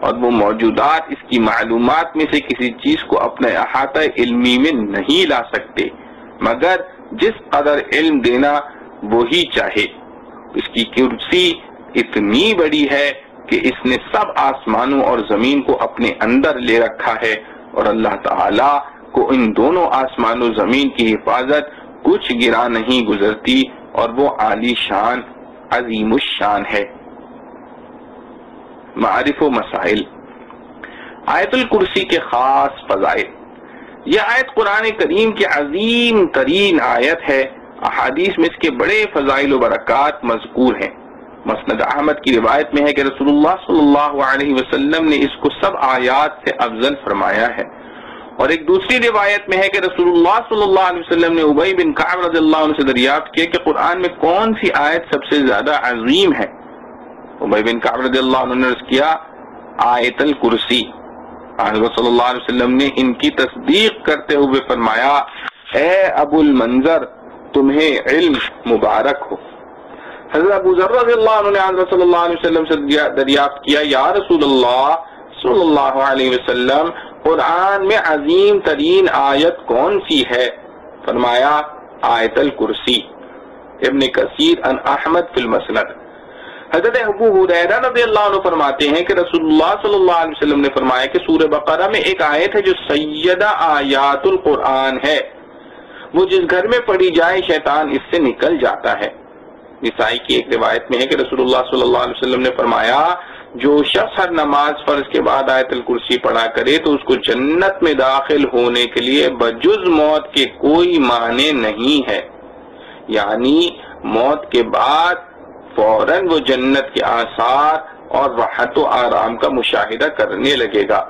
اور وہ موجودات اس کی معلومات میں سے کسی چیز کو اپنے احاطہ علمی میں نہیں لا سکتے مگر جس قدر علم دینا وہی چاہے. اس کی کرسی اتنی بڑی ہے کہ اس نے سب آسمانوں اور زمین کو اپنے اندر لے رکھا ہے، اور اللہ تعالی کو ان دونوں آسمان و زمین کی حفاظت کچھ گرا نہیں گزرتی، اور وہ عالی شان عظیم الشان ہے. معارف و مسائل. آیت الکرسی کے خاص فضائل. یہ آیت قرآن کریم کی عظیم ترین آیت ہے. احادیث میں اس کے بڑے فضائل و برکات مذکور ہیں. مسند احمد کی روایت میں ہے کہ رسول اللہ صلی اللہ علیہ وسلم نے اس کو سب آیات سے افضل فرمایا ہے. اور ایک دوسری روایت میں ہے کہ رسول اللہ صلی اللہ علیہ وسلم نے ابی بن کعب رضی اللہ عنہ سے دریافت کیا کہ قرآن میں کون سی آیت سب سے زیادہ عظیم ہے؟ ابی بن کعب رضی اللہ عنہ نے عرض کیا آیت الکرسی. حضرت صلی اللہ علیہ وسلم نے ان کی تصدیق کرتے ہوئے فرمایا اے ابو المنظر تمہیں علم مبارک ہو. حضرت ابو ذر رضی اللہ عنہ نے حضرت صلی اللہ علیہ وسلم سے دریافت کیا یا رسول اللہ صلی اللہ علیہ وسلم قرآن میں عظیم ترین آیت کون سی ہے؟ فرمایا آیت الکرسی. ابن کثیر ان احمد فی المسند. حضرت ابو ہریرہ رضی اللہ عنہ فرماتے ہیں کہ رسول اللہ صلی اللہ علیہ وسلم نے فرمایا کہ سورہ بقرہ میں ایک آیت ہے جو سیدہ آیات القرآن ہے، وہ جس گھر میں پڑھی جائے شیطان اس سے نکل جاتا ہے۔ نسائی کی ایک روایت میں ہے کہ رسول اللہ صلی اللہ علیہ وسلم نے فرمایا جو شخص ہر نماز فرض کے بعد آیت الکرسی پڑھا کرے تو اس کو جنت میں داخل ہونے کے لیے بجز موت کے کوئی معنی نہیں ہے، یعنی موت کے بعد فوراً وہ جنت کے آثار اور راحت و آرام کا مشاہدہ کرنے لگے گا۔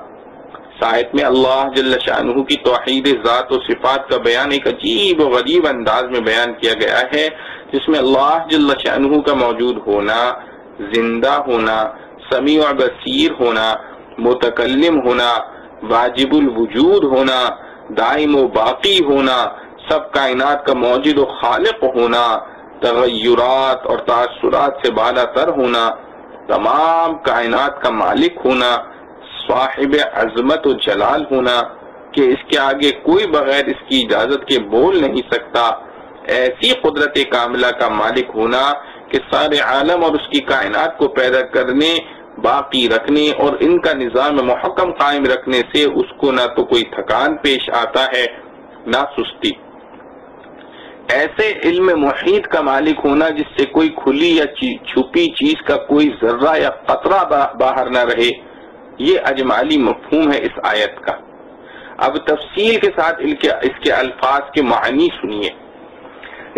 سائد میں اللہ جل شانہ کی توحید ذات و صفات کا بیان ایک عجیب و غریب انداز میں بیان کیا گیا ہے، جس میں اللہ جل شانہ کا موجود ہونا، زندہ ہونا، سمیع و بصیر ہونا، متکلم ہونا، واجب الوجود ہونا، دائم و باقی ہونا، سب کائنات کا موجود و خالق ہونا، تغیرات اور تاثرات سے بالا تر ہونا، تمام کائنات کا مالک ہونا، صاحب عظمت و جلال ہونا کہ اس کے آگے کوئی بغیر اس کی اجازت کے بول نہیں سکتا، ایسی قدرت کاملہ کا مالک ہونا کہ سارے عالم اور اس کی کائنات کو پیدا کرنے، باقی رکھنے اور ان کا نظام محکم قائم رکھنے سے اس کو نہ تو کوئی تھکان پیش آتا ہے نہ سستی، ایسے علم محیط کا مالک ہونا جس سے کوئی کھلی یا چھپی چیز کا کوئی ذرہ یا قطرہ باہر نہ رہے، یہ اجمالی مفہوم ہے اس آیت کا۔ اب تفصیل کے ساتھ اس کے الفاظ کے معنی سنیے۔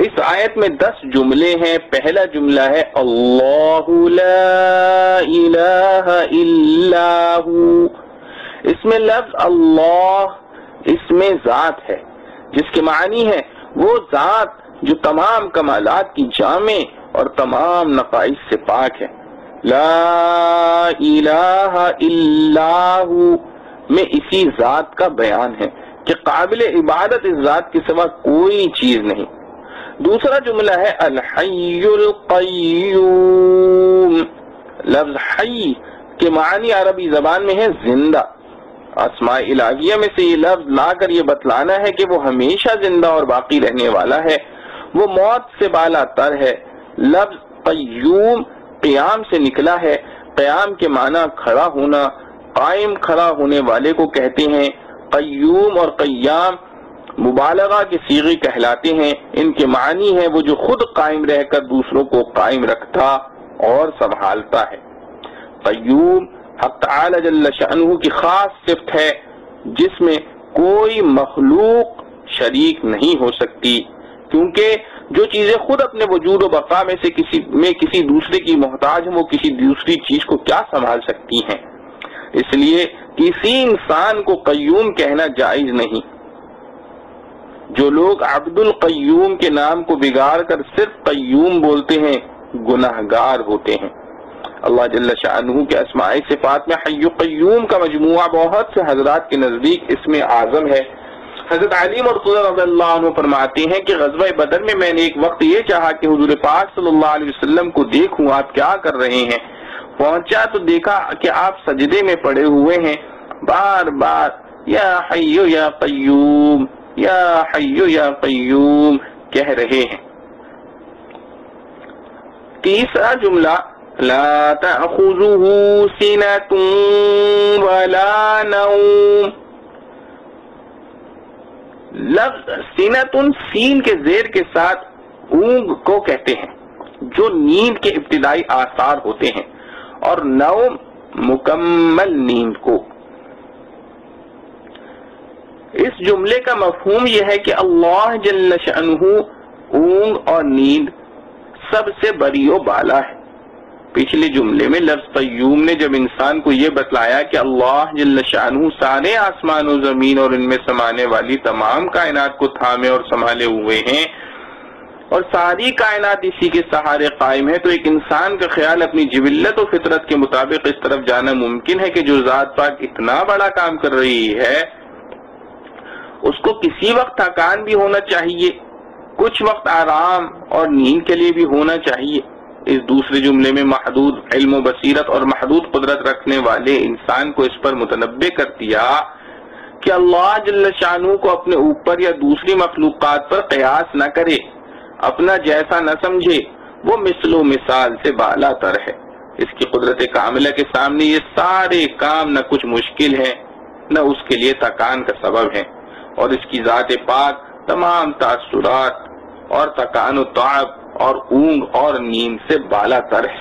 اس آیت میں 10 جملے ہیں۔ پہلا جملہ ہے اللہ لا الہ الا ہو، اس میں لفظ اللہ اس میں ذات ہے جس کے معنی ہے وہ ذات جو تمام کمالات کی جامع اور تمام نقائص سے پاک ہے۔ لا الہ الا ہو میں اسی ذات کا بیان ہے کہ قابل عبادت اس ذات کے سوا کوئی چیز نہیں۔ دوسرا جملہ ہے الحی القیوم، لفظ حی کے معنی عربی زبان میں ہے زندہ۔ اسماء الہیہ میں سے یہ لفظ لا کر یہ بتلانا ہے کہ وہ ہمیشہ زندہ اور باقی رہنے والا ہے، وہ موت سے بالا تر ہے۔ لفظ قیوم قیام سے نکلا ہے، قیام کے معنی کھڑا ہونا، قائم کھڑا ہونے والے کو کہتے ہیں۔ قیوم اور قیام مبالغہ کے صیغے کہلاتے ہیں، ان کے معنی ہے وہ جو خود قائم رہ کر دوسروں کو قائم رکھتا اور سنبھالتا ہے۔ قیوم حق تعالی جل شأنہ کی خاص صفت ہے جس میں کوئی مخلوق شریک نہیں ہو سکتی، کیونکہ جو چیزیں خود اپنے وجود و بقا میں سے کسی دوسرے کی محتاج ہیں وہ کسی دوسری چیز کو کیا سنبھال سکتی ہیں، اس لیے کسی انسان کو قیوم کہنا جائز نہیں۔ جو لوگ عبد القیوم کے نام کو بگاڑ کر صرف قیوم بولتے ہیں گناہگار ہوتے ہیں۔ اللہ جل شانہ کے اسماء صفات میں حی قیوم کا مجموعہ بہت سے حضرات کے نزدیک اسم اعظم ہے۔ حضرت علی مرتضی رضی اللہ عنہ فرماتے ہیں کہ غزوہ بدر میں میں نے ایک وقت یہ چاہا کہ حضور پاک صلی اللہ علیہ وسلم کو دیکھوں آپ کیا کر رہے ہیں، پہنچا تو دیکھا کہ آپ سجدے میں پڑے ہوئے ہیں، بار بار یا حی یا قیوم یا حی یا قیوم کہہ رہے ہیں۔ تیسرا جملہ لا تأخذه سنة ولا نوم، لفظ سنتن سین کے زیر کے ساتھ اونگ کو کہتے ہیں جو نیند کے ابتدائی آثار ہوتے ہیں، اور نوم مکمل نیند کو۔ اس جملے کا مفہوم یہ ہے کہ اللہ جل شأنہ اونگ اور نیند سب سے بری و بالا ہے۔ پچھلے جملے میں لفظ قیوم نے جب انسان کو یہ بتلایا کہ اللہ جل شانہ سارے آسمان و زمین اور ان میں سمانے والی تمام کائنات کو تھامے اور سنبھالے ہوئے ہیں اور ساری کائنات اسی کے سہارے قائم ہے، تو ایک انسان کا خیال اپنی جبلت و فطرت کے مطابق اس طرف جانا ممکن ہے کہ جو ذات پاک اتنا بڑا کام کر رہی ہے اس کو کسی وقت تھکان بھی ہونا چاہیے، کچھ وقت آرام اور نیند کے لیے بھی ہونا چاہیے۔ اس دوسرے جملے میں محدود علم و بصیرت اور محدود قدرت رکھنے والے انسان کو اس پر متنبہ کر دیا کہ اللہ جل شانہ کو اپنے اوپر یا دوسری مخلوقات پر قیاس نہ کرے، اپنا جیسا نہ سمجھے، وہ مثل و مثال سے بالا تر ہے۔ اس کی قدرت کاملہ کے سامنے یہ سارے کام نہ کچھ مشکل ہے نہ اس کے لیے تکان کا سبب ہے، اور اس کی ذات پاک تمام تاثرات اور تکان و تعب اور اونگ اور نیند سے بالا تر ہے۔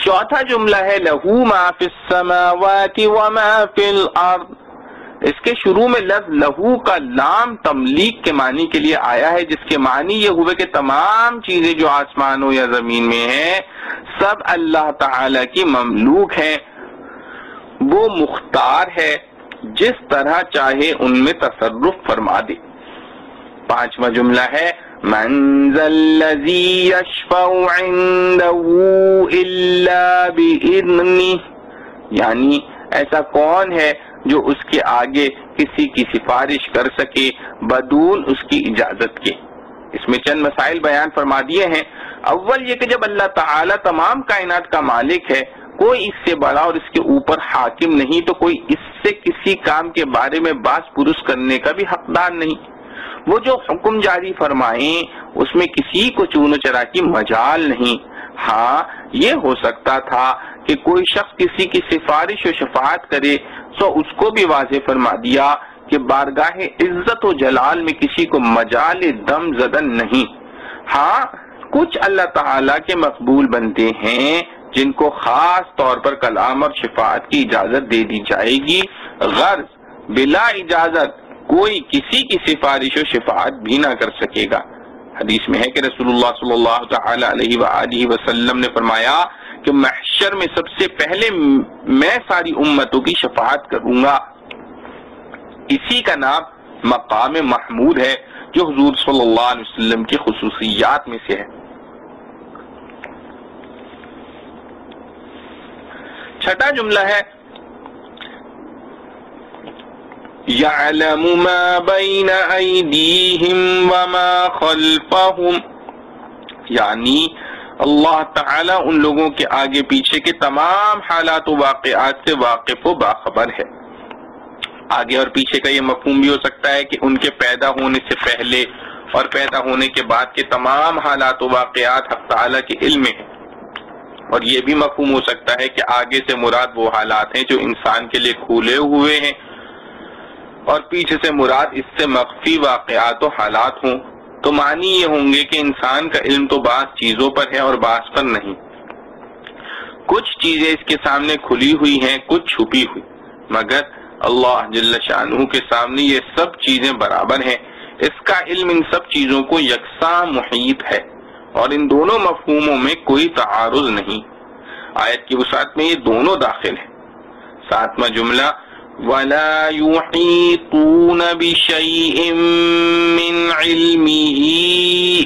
چوتھا جملہ ہے لہو ما فی السماوات وما فی الارض۔ اس کے شروع میں لفظ لہو کا لام تملیک کے معنی کے لیے آیا ہے، جس کے معنی یہ ہوئے کہ تمام چیزیں جو آسمانوں یا زمین میں ہیں سب اللہ تعالی کی مملوک ہیں، وہ مختار ہے، جس طرح چاہے ان میں تصرف فرما دے۔ پانچواں جملہ ہے من ذا الذی یشفع عنده الا باذنہ، یعنی ایسا کون ہے جو اس کے آگے کسی کی سفارش کر سکے بدون اس کی اجازت کے۔ اس میں چند مسائل بیان فرما دیے ہیں۔ اول یہ کہ جب اللہ تعالی تمام کائنات کا مالک ہے، کوئی اس سے بڑا اور اس کے اوپر حاکم نہیں، تو کوئی اس سے کسی کام کے بارے میں باس پرس کرنے کا بھی حقدار نہیں۔ وہ جو حکم جاری فرمائیں اس میں کسی کو چون و چرا کی مجال نہیں۔ ہاں یہ ہو سکتا تھا کہ کوئی شخص کسی کی سفارش و شفاعت کرے تو اس کو بھی واضح فرما دیا کہ بارگاہ عزت و جلال میں کسی کو مجال دم زدن نہیں۔ ہاں کچھ اللہ تعالیٰ کے مقبول بندے ہیں جن کو خاص طور پر کلام اور شفاعت کی اجازت دے دی جائے گی، غرض بلا اجازت کوئی کسی کی سفارش و شفاعت بھی نہ کر سکے گا۔ حدیث میں ہے کہ رسول اللہ صلی اللہ تعالی علیہ وآلہ وسلم نے فرمایا کہ محشر میں سب سے پہلے میں ساری امتوں کی شفاعت کروں گا۔ اسی کا نام مقام محمود ہے جو حضور صلی اللہ علیہ وسلم کی خصوصیات میں سے ہے۔ چھٹا جملہ ہے يَعْلَمُ مَا بَيْنَ أَيْدِيهِمْ وَمَا خَلْفَهُمْ، یعنی اللہ تعالیٰ ان لوگوں کے آگے پیچھے کے تمام حالات و واقعات سے واقف و باخبر ہے۔ آگے اور پیچھے کا یہ مفہوم بھی ہو سکتا ہے کہ ان کے پیدا ہونے سے پہلے اور پیدا ہونے کے بعد کے تمام حالات و واقعات حق تعالیٰ کے علم میں ہیں، اور یہ بھی مفہوم ہو سکتا ہے کہ آگے سے مراد وہ حالات ہیں جو انسان کے لیے کھلے ہوئے ہیں، اور پیچھے سے مراد اس سے مخفی واقعات و حالات ہوں۔ تو معنی یہ ہوں گے کہ انسان کا علم تو بعض چیزوں پر ہے اور بعض پر نہیں۔ کچھ چیزیں اس کے سامنے کھلی ہوئی ہیں، کچھ چھپی ہوئی، مگر اللہ جل شانہ کے سامنے یہ سب چیزیں برابر ہیں۔ اس کا علم ان سب چیزوں کو یکساں محیط ہے، اور ان دونوں مفہوموں میں کوئی تعارض نہیں۔ آیت کی وسعت میں یہ دونوں داخل ہیں۔ ساتواں جملہ وَلَا يُحِيطُونَ بِشَيْءٍ مِّنْ عِلْمِهِ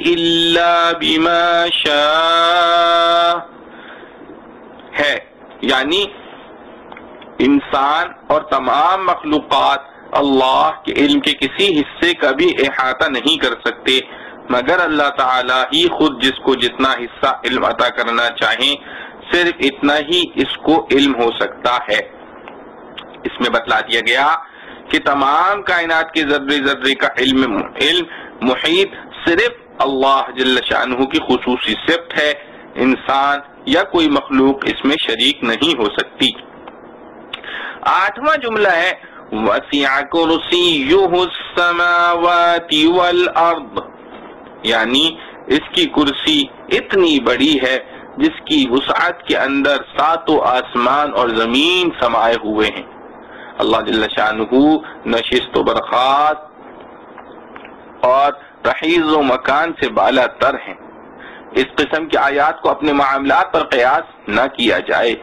إِلَّا بِمَا شَاءَ ہے، یعنی انسان اور تمام مخلوقات اللہ کے علم کے کسی حصے کا بھی احاطہ نہیں کر سکتے، مگر اللہ تعالیٰ ہی خود جس کو جتنا حصہ علم عطا کرنا چاہیں صرف اتنا ہی اس کو علم ہو سکتا ہے۔ اس میں بتلا دیا گیا کہ تمام کائنات کے ذرے ذرے کا علم محیط صرف اللہ جل شانہ کی خصوصی صفت ہے، انسان یا کوئی مخلوق اس میں شریک نہیں ہو سکتی۔ آٹھواں جملہ ہے وَسِعَ كُرْسِيُّهُ السَّمَاوَاتِ وَالْأَرْضِ، یعنی اس کی کرسی اتنی بڑی ہے جس کی وسعت کے اندر ساتوں آسمان اور زمین سمائے ہوئے ہیں۔ اللہ جل شانہ نشست و برخاست اور تحیز و مکان سے بالا تر ہیں۔ اس قسم کی آیات کو اپنے معاملات پر قیاس نہ کیا جائے،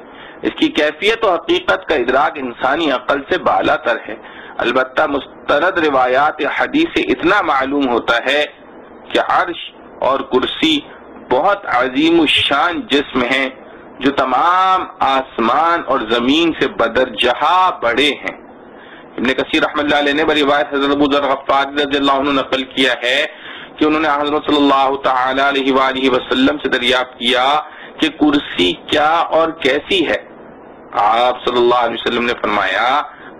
اس کی کیفیت و حقیقت کا ادراک انسانی عقل سے بالا تر ہے۔ البتہ مستند روایات حدیث سے اتنا معلوم ہوتا ہے کہ عرش اور کرسی بہت عظیم الشان جسم ہیں جو تمام آسمان اور زمین سے بدرجہ بڑے ہیں۔ ابن کثیر رحمۃ اللہ علیہ نے بروایت حضرت ابو ذر غفاری رضی اللہ عنہ نقل کیا ہے کہ انہوں نے حضرت صلی اللہ تعالی علیہ وآلہ وسلم سے دریافت کیا کہ کرسی کیا اور کیسی ہے؟ آپ صلی اللہ علیہ وسلم نے فرمایا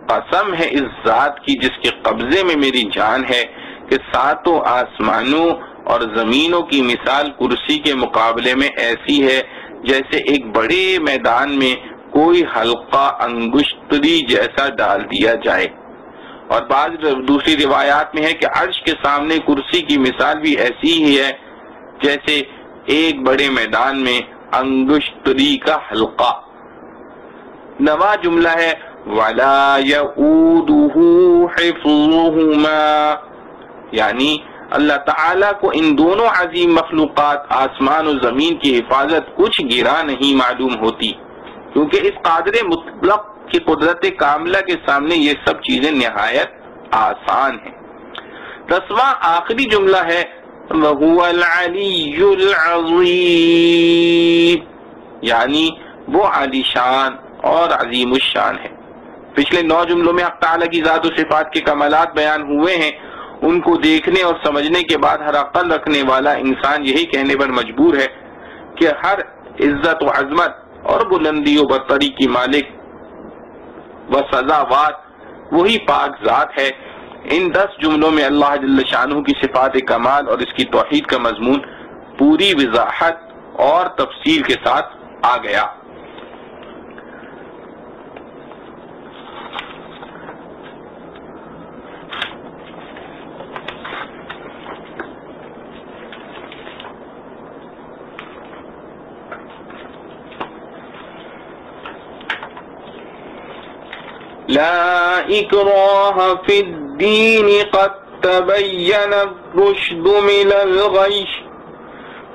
قسم ہے اس ذات کی جس کے قبضے میں میری جان ہے کہ ساتوں آسمانوں اور زمینوں کی مثال کرسی کے مقابلے میں ایسی ہے جیسے ایک بڑے میدان میں کوئی حلقہ انگشتری جیسا ڈال دیا جائے۔ اور بعض دوسری روایات میں ہے کہ عرش کے سامنے کرسی کی مثال بھی ایسی ہی ہے جیسے ایک بڑے میدان میں انگشتری کا حلقہ۔ نواں جملہ ہے وَلَا يَئُودُهُ حِفْظُهُمَا، یعنی اللہ تعالیٰ کو ان دونوں عظیم مخلوقات آسمان و زمین کی حفاظت کچھ گرا نہیں معلوم ہوتی، کیونکہ اس قادر مطلق کی قدرت کاملہ کے سامنے یہ سب چیزیں نہایت آسان ہیں۔ 10واں آخری جملہ ہے وَهُوَ الْعَلِيُّ الْعَظِيمُ، یعنی وہ عالی شان اور عظیم الشان ہے۔ پچھلے 9 جملوں میں حق تعالیٰ کی ذات و صفات کے کمالات بیان ہوئے ہیں۔ ان کو دیکھنے اور سمجھنے کے بعد ہر عقل رکھنے والا انسان یہی کہنے پر مجبور ہے کہ ہر عزت و عظمت اور بلندی و برتری کی مالک و سزاوار وہی پاک ذات ہے۔ ان 10 جملوں میں اللہ جل شانہ کی صفات کمال اور اس کی توحید کا مضمون پوری وضاحت اور تفصیل کے ساتھ آ گیا۔ لا اکراہ فی الدین قد تبین الرشد من الغی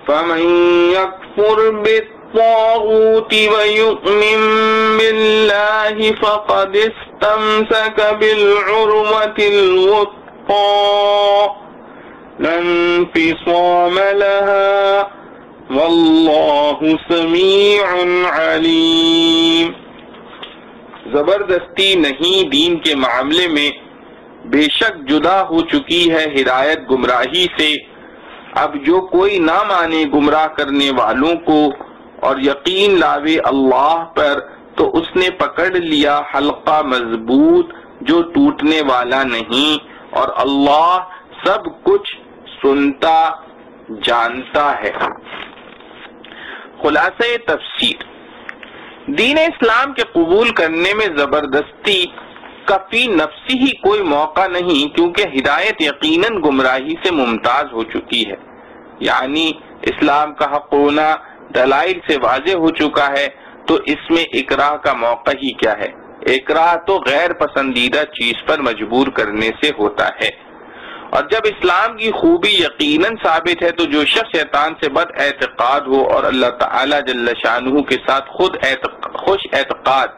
فمن یکفر بالطاغوت ویؤمن باللہ فقد استمسک بالعروۃ الوثقی لا انفصام لها واللہ سمیع علیم۔ زبردستی نہیں دین کے معاملے میں، بے شک جدا ہو چکی ہے ہدایت گمراہی سے۔ اب جو کوئی نہ مانے گمراہ کرنے والوں کو اور یقین لاوے اللہ پر تو اس نے پکڑ لیا حلقہ مضبوط جو ٹوٹنے والا نہیں، اور اللہ سب کچھ سنتا جانتا ہے۔ خلاصہ تفسیر، دین اسلام کے قبول کرنے میں زبردستی کا فی نفسی ہی کوئی موقع نہیں، کیونکہ ہدایت یقیناً گمراہی سے ممتاز ہو چکی ہے، یعنی اسلام کا حق ہونا دلائل سے واضح ہو چکا ہے، تو اس میں اکراہ کا موقع ہی کیا ہے؟ اکراہ تو غیر پسندیدہ چیز پر مجبور کرنے سے ہوتا ہے، اور جب اسلام کی خوبی یقیناً ثابت ہے تو جو شخص شیطان سے بد اعتقاد ہو اور اللہ تعالی جل شانہ کے ساتھ خود خوش اعتقاد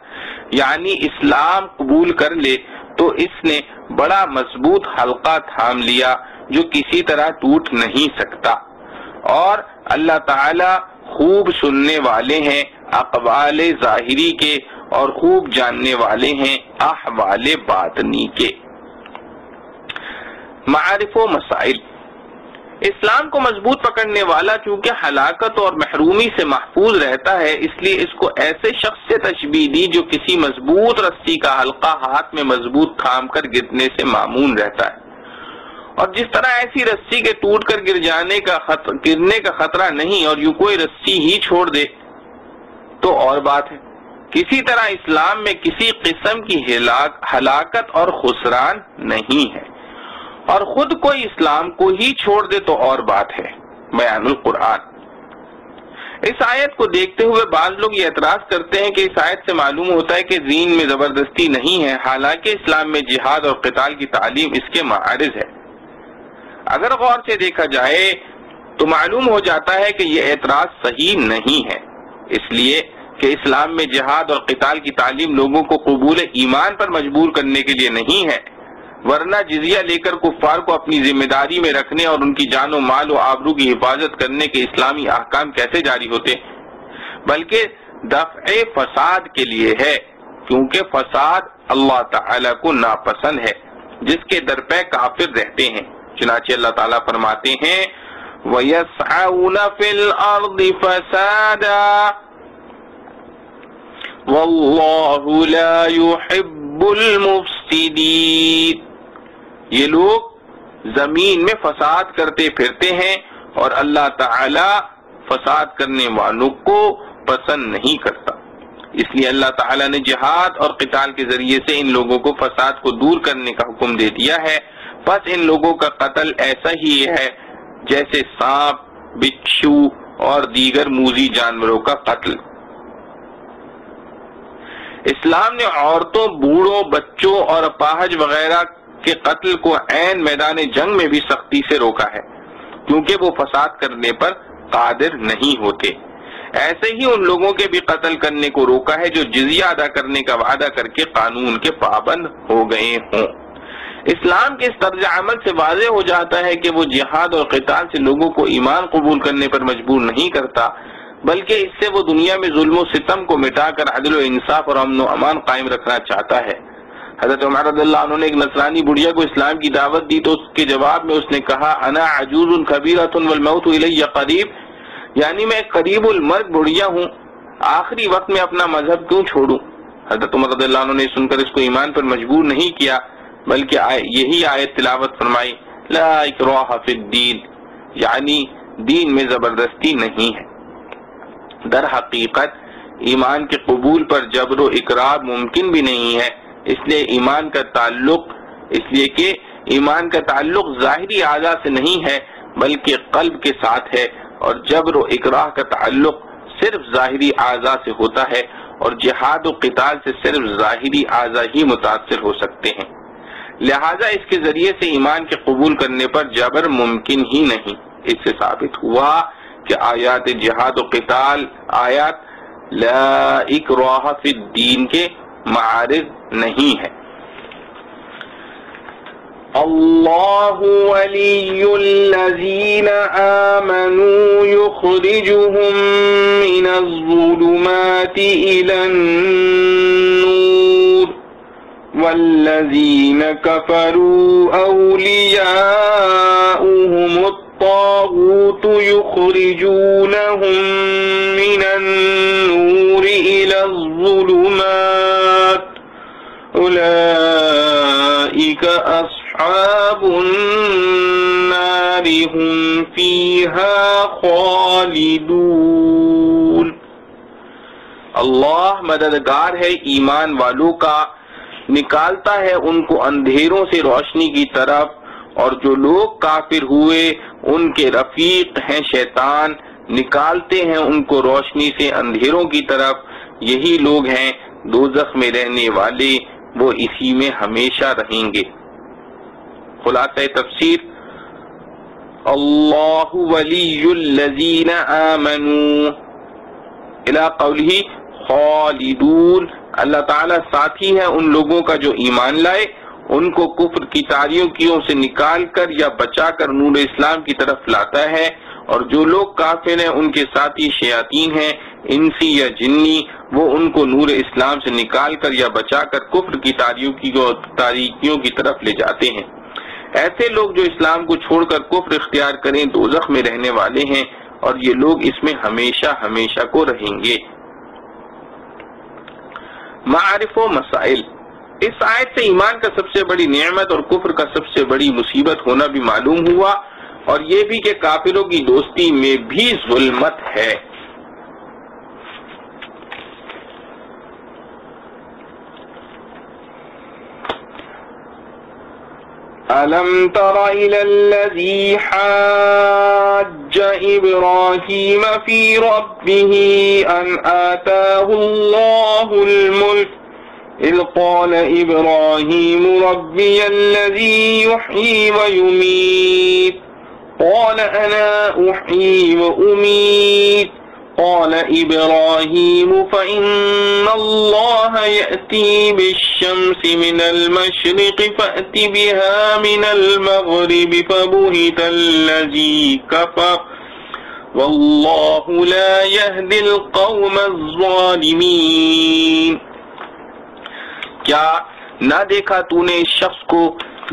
یعنی اسلام قبول کر لے، تو اس نے بڑا مضبوط حلقہ تھام لیا جو کسی طرح ٹوٹ نہیں سکتا، اور اللہ تعالی خوب سننے والے ہیں اقوال ظاہری کے اور خوب جاننے والے ہیں احوال باطنی کے۔ معارف و مسائل، اسلام کو مضبوط پکڑنے والا چونکہ ہلاکت اور محرومی سے محفوظ رہتا ہے، اس لیے اس کو ایسے شخص سے تشبیہ دی جو کسی مضبوط رسی کا حلقہ ہاتھ میں مضبوط تھام کر گرنے سے مامون رہتا ہے، اور جس طرح ایسی رسی کے ٹوٹ کر گرنے کا خطرہ نہیں اور یوں کوئی رسی ہی چھوڑ دے تو اور بات ہے، کسی طرح اسلام میں کسی قسم کی ہلاکت اور خسران نہیں ہے، اور خود کوئی اسلام کو ہی چھوڑ دے تو اور بات ہے۔ بیان القرآن، اس آیت کو دیکھتے ہوئے بعض لوگ یہ اعتراض کرتے ہیں کہ اس آیت سے معلوم ہوتا ہے کہ دین میں زبردستی نہیں ہے، حالانکہ اسلام میں جہاد اور قتال کی تعلیم اس کے معارض ہے۔ اگر غور سے دیکھا جائے تو معلوم ہو جاتا ہے کہ یہ اعتراض صحیح نہیں ہے، اس لیے کہ اسلام میں جہاد اور قتال کی تعلیم لوگوں کو قبول ایمان پر مجبور کرنے کے لیے نہیں ہے، ورنہ جزیہ لے کر کفار کو اپنی ذمہ داری میں رکھنے اور ان کی جان و مال و آبرو کی حفاظت کرنے کے اسلامی احکام کیسے جاری ہوتے، بلکہ دفع فساد کے لیے ہے، کیونکہ فساد اللہ تعالیٰ کو ناپسند ہے جس کے در پہ کافر رہتے ہیں۔ چنانچہ اللہ تعالیٰ فرماتے ہیں وَيَسْعَوْنَ فِي الْأَرْضِ فَسَادًا وَاللَّهُ لَا يُحِبُّ الْمُفْسِدِينَ، یہ لوگ زمین میں فساد کرتے پھرتے ہیں، اور اللہ تعالی فساد کرنے والوں کو پسند نہیں کرتا۔ اس لیے اللہ تعالیٰ نے جہاد اور قتال کے ذریعے سے ان لوگوں کو فساد کو دور کرنے کا حکم دے دیا ہے۔ پس ان لوگوں کا قتل ایسا ہی ہے جیسے سانپ، بچھو اور دیگر موذی جانوروں کا قتل۔ اسلام نے عورتوں، بوڑھوں، بچوں اور اپاہج وغیرہ کے قتل کو عین میدان جنگ میں بھی سختی سے روکا ہے، کیونکہ وہ فساد کرنے پر قادر نہیں ہوتے۔ ایسے ہی ان لوگوں کے بھی قتل کرنے کو روکا ہے جو جزیہ ادا کرنے کا وعدہ کر کے قانون کے پابند ہو گئے ہوں۔ اسلام کے اس طرز عمل سے واضح ہو جاتا ہے کہ وہ جہاد اور قتال سے لوگوں کو ایمان قبول کرنے پر مجبور نہیں کرتا، بلکہ اس سے وہ دنیا میں ظلم و ستم کو مٹا کر عدل و انصاف اور امن و امان قائم رکھنا چاہتا ہے۔ حضرت عمر رضی اللہ عنہ نے ایک نصرانی بڑھیا کو اسلام کی دعوت دی تو اس کے جواب میں اس نے کہا، انا عجوز کبیرۃ والموت الی قریب، یعنی میں قریب المرگ بڑھیا ہوں، آخری وقت میں اپنا مذہب کیوں چھوڑوں؟ حضرت عمر رضی اللہ عنہ نے سن کر اس کو ایمان پر مجبور نہیں کیا، بلکہ یہی آیت تلاوت فرمائی، لا اکراہ فی الدین، یعنی دین میں زبردستی نہیں ہے۔ در حقیقت ایمان کے قبول پر جبر و اکراه ممکن بھی نہیں ہے، اس لیے کہ ایمان کا تعلق ظاہری اعضاء سے نہیں ہے بلکہ قلب کے ساتھ ہے، اور جبر و اکراه کا تعلق صرف ظاہری اعضاء سے ہوتا ہے، اور جہاد و قتال سے صرف ظاہری اعضاء ہی متاثر ہو سکتے ہیں۔ لہذا اس کے ذریعے سے ایمان کے قبول کرنے پر جبر ممکن ہی نہیں۔ اس سے ثابت ہوا کہ آیات جہاد و قتال آیات لا اکراہ فی الدین کے معارض نہیں ہے۔ اللہ ولی الذین آمنوا یخرجهم من الظلمات الى النور والذین کفروا اولیاؤهم الطاغوت یخرجونهم من النور الى الظلمات اولئک اصحاب النار هم فیہا خالدون۔ اللہ مددگار ہے ایمان والوں کا، نکالتا ہے ان کو اندھیروں سے روشنی کی طرف، اور جو لوگ کافر ہوئے ان کے رفیق ہیں شیطان، نکالتے ہیں ان کو روشنی سے اندھیروں کی طرف، یہی لوگ ہیں دوزخ میں رہنے والے، وہ اسی میں ہمیشہ رہیں گے۔ خلاصہ تفسیر، اللہ ولی الذین آمنوا الی قولہ خالدون، اللہ تعالیٰ ساتھی ہے ان لوگوں کا جو ایمان لائے، ان کو کفر کی تاریکیوں سے نکال کر یا بچا کر نور اسلام کی طرف لاتا ہے، اور جو لوگ کافر ہیں ان کے ساتھی شیاطین ہیں انسی یا جنی، وہ ان کو نور اسلام سے نکال کر یا بچا کر کفر کی تاریکیوں کی طرف لے جاتے ہیں۔ ایسے لوگ جو اسلام کو چھوڑ کر کفر اختیار کریں دوزخ میں رہنے والے ہیں، اور یہ لوگ اس میں ہمیشہ ہمیشہ کو رہیں گے۔ معارف و مسائل، اس آیت سے ایمان کا سب سے بڑی نعمت اور کفر کا سب سے بڑی مصیبت ہونا بھی معلوم ہوا، اور یہ بھی کہ کافروں کی دوستی میں بھی ظلمت ہے۔ أَلَمْ تَرَ إِلَى الَّذِي حَاجَّ إِبْرَاهِيمَ فِي رَبِّهِ أَنْ آتَاهُ اللَّهُ الْمُلْكَ إِذْ قَالَ إِبْرَاهِيمُ رَبِّيَ الَّذِي يُحْيِي وَيُمِيتُ قَالَ أَنَا أُحْيِي وَأُمِيتُ قال إبراهيم فإن الله يأتي بالشمس من المشرق فأت بها من المغرب فبهت الذي كفر والله لا يهدي القوم الظالمين۔ کیا نہ دیکھا تو نے اس شخص کو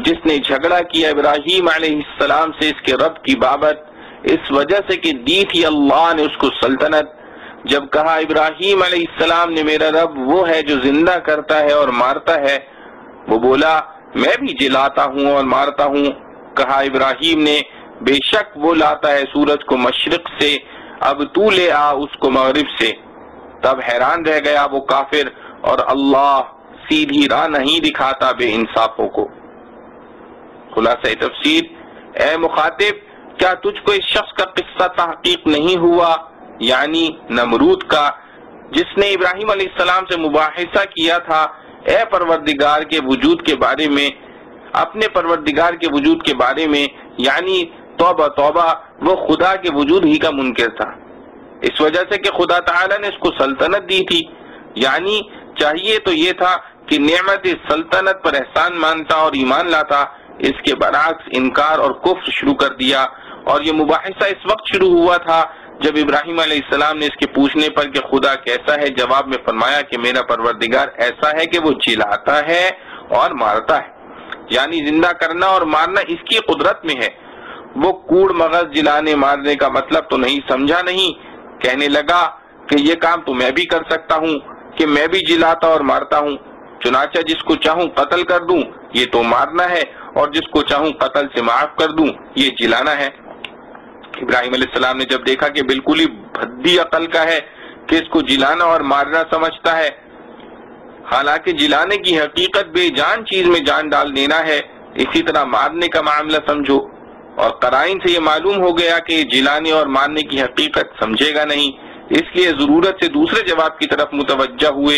جس نے جھگڑا کیا ابراہیم علیہ السلام سے اس کے رب کی بابت، اس وجہ سے کہ دی تھی اللہ نے اس کو سلطنت، جب کہا ابراہیم علیہ السلام نے میرا رب وہ ہے جو زندہ کرتا ہے اور مارتا ہے، وہ بولا میں بھی جلاتا ہوں اور مارتا ہوں، کہا ابراہیم نے بے شک وہ لاتا ہے سورج کو مشرق سے، اب تو لے آ اس کو مغرب سے۔ تب حیران رہ گیا وہ کافر، اور اللہ سیدھی راہ نہیں دکھاتا بے انصافوں کو۔ خلاصہ تفسیر، اے مخاطب، کیا تجھ کو اس شخص کا قصہ تحقیق نہیں ہوا، یعنی نمرود کا، جس نے ابراہیم علیہ السلام سے مباحثہ کیا تھا اے پروردگار کے وجود کے بارے میں، اپنے پروردگار کے وجود کے بارے میں، یعنی توبہ توبہ وہ خدا کے وجود ہی کا منکر تھا، اس وجہ سے کہ خدا تعالی نے اس کو سلطنت دی تھی، یعنی چاہیے تو یہ تھا کہ نعمت سلطنت پر احسان مانتا اور ایمان لاتا، اس کے برعکس انکار اور کفر شروع کر دیا۔ اور یہ مباحثہ اس وقت شروع ہوا تھا جب ابراہیم علیہ السلام نے اس کے پوچھنے پر کہ خدا کیسا ہے، جواب میں فرمایا کہ میرا پروردگار ایسا ہے کہ وہ جلاتا ہے اور مارتا ہے، یعنی زندہ کرنا اور مارنا اس کی قدرت میں ہے۔ وہ کوڑ مغز جلانے مارنے کا مطلب تو نہیں سمجھا نہیں، کہنے لگا کہ یہ کام تو میں بھی کر سکتا ہوں کہ میں بھی جلاتا اور مارتا ہوں، چنانچہ جس کو چاہوں قتل کر دوں یہ تو مارنا ہے، اور جس کو چاہوں قتل سے معاف کر دوں یہ جلانا ہے۔ ابراہیم علیہ السلام نے جب دیکھا کہ بالکل ہی بھدی عقل کا ہے کہ اس کو جلانا اور مارنا سمجھتا ہے، حالانکہ جلانے کی حقیقت بے جان چیز میں جان ڈال دینا ہے، اسی طرح مارنے کا معاملہ سمجھو، اور قرائن سے یہ معلوم ہو گیا کہ جلانے اور مارنے کی حقیقت سمجھے گا نہیں، اس لیے ضرورت سے دوسرے جواب کی طرف متوجہ ہوئے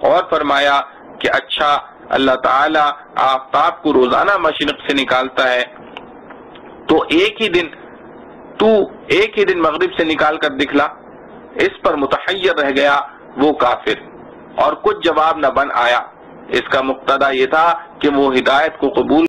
اور فرمایا کہ اچھا، اللہ تعالیٰ آفتاب کو روزانہ مشرق سے نکالتا ہے، تو ایک ہی دن مغرب سے نکال کر دکھلا۔ اس پر متحیر رہ گیا وہ کافر اور کچھ جواب نہ بن آیا۔ اس کا مقتضا یہ تھا کہ وہ ہدایت کو قبول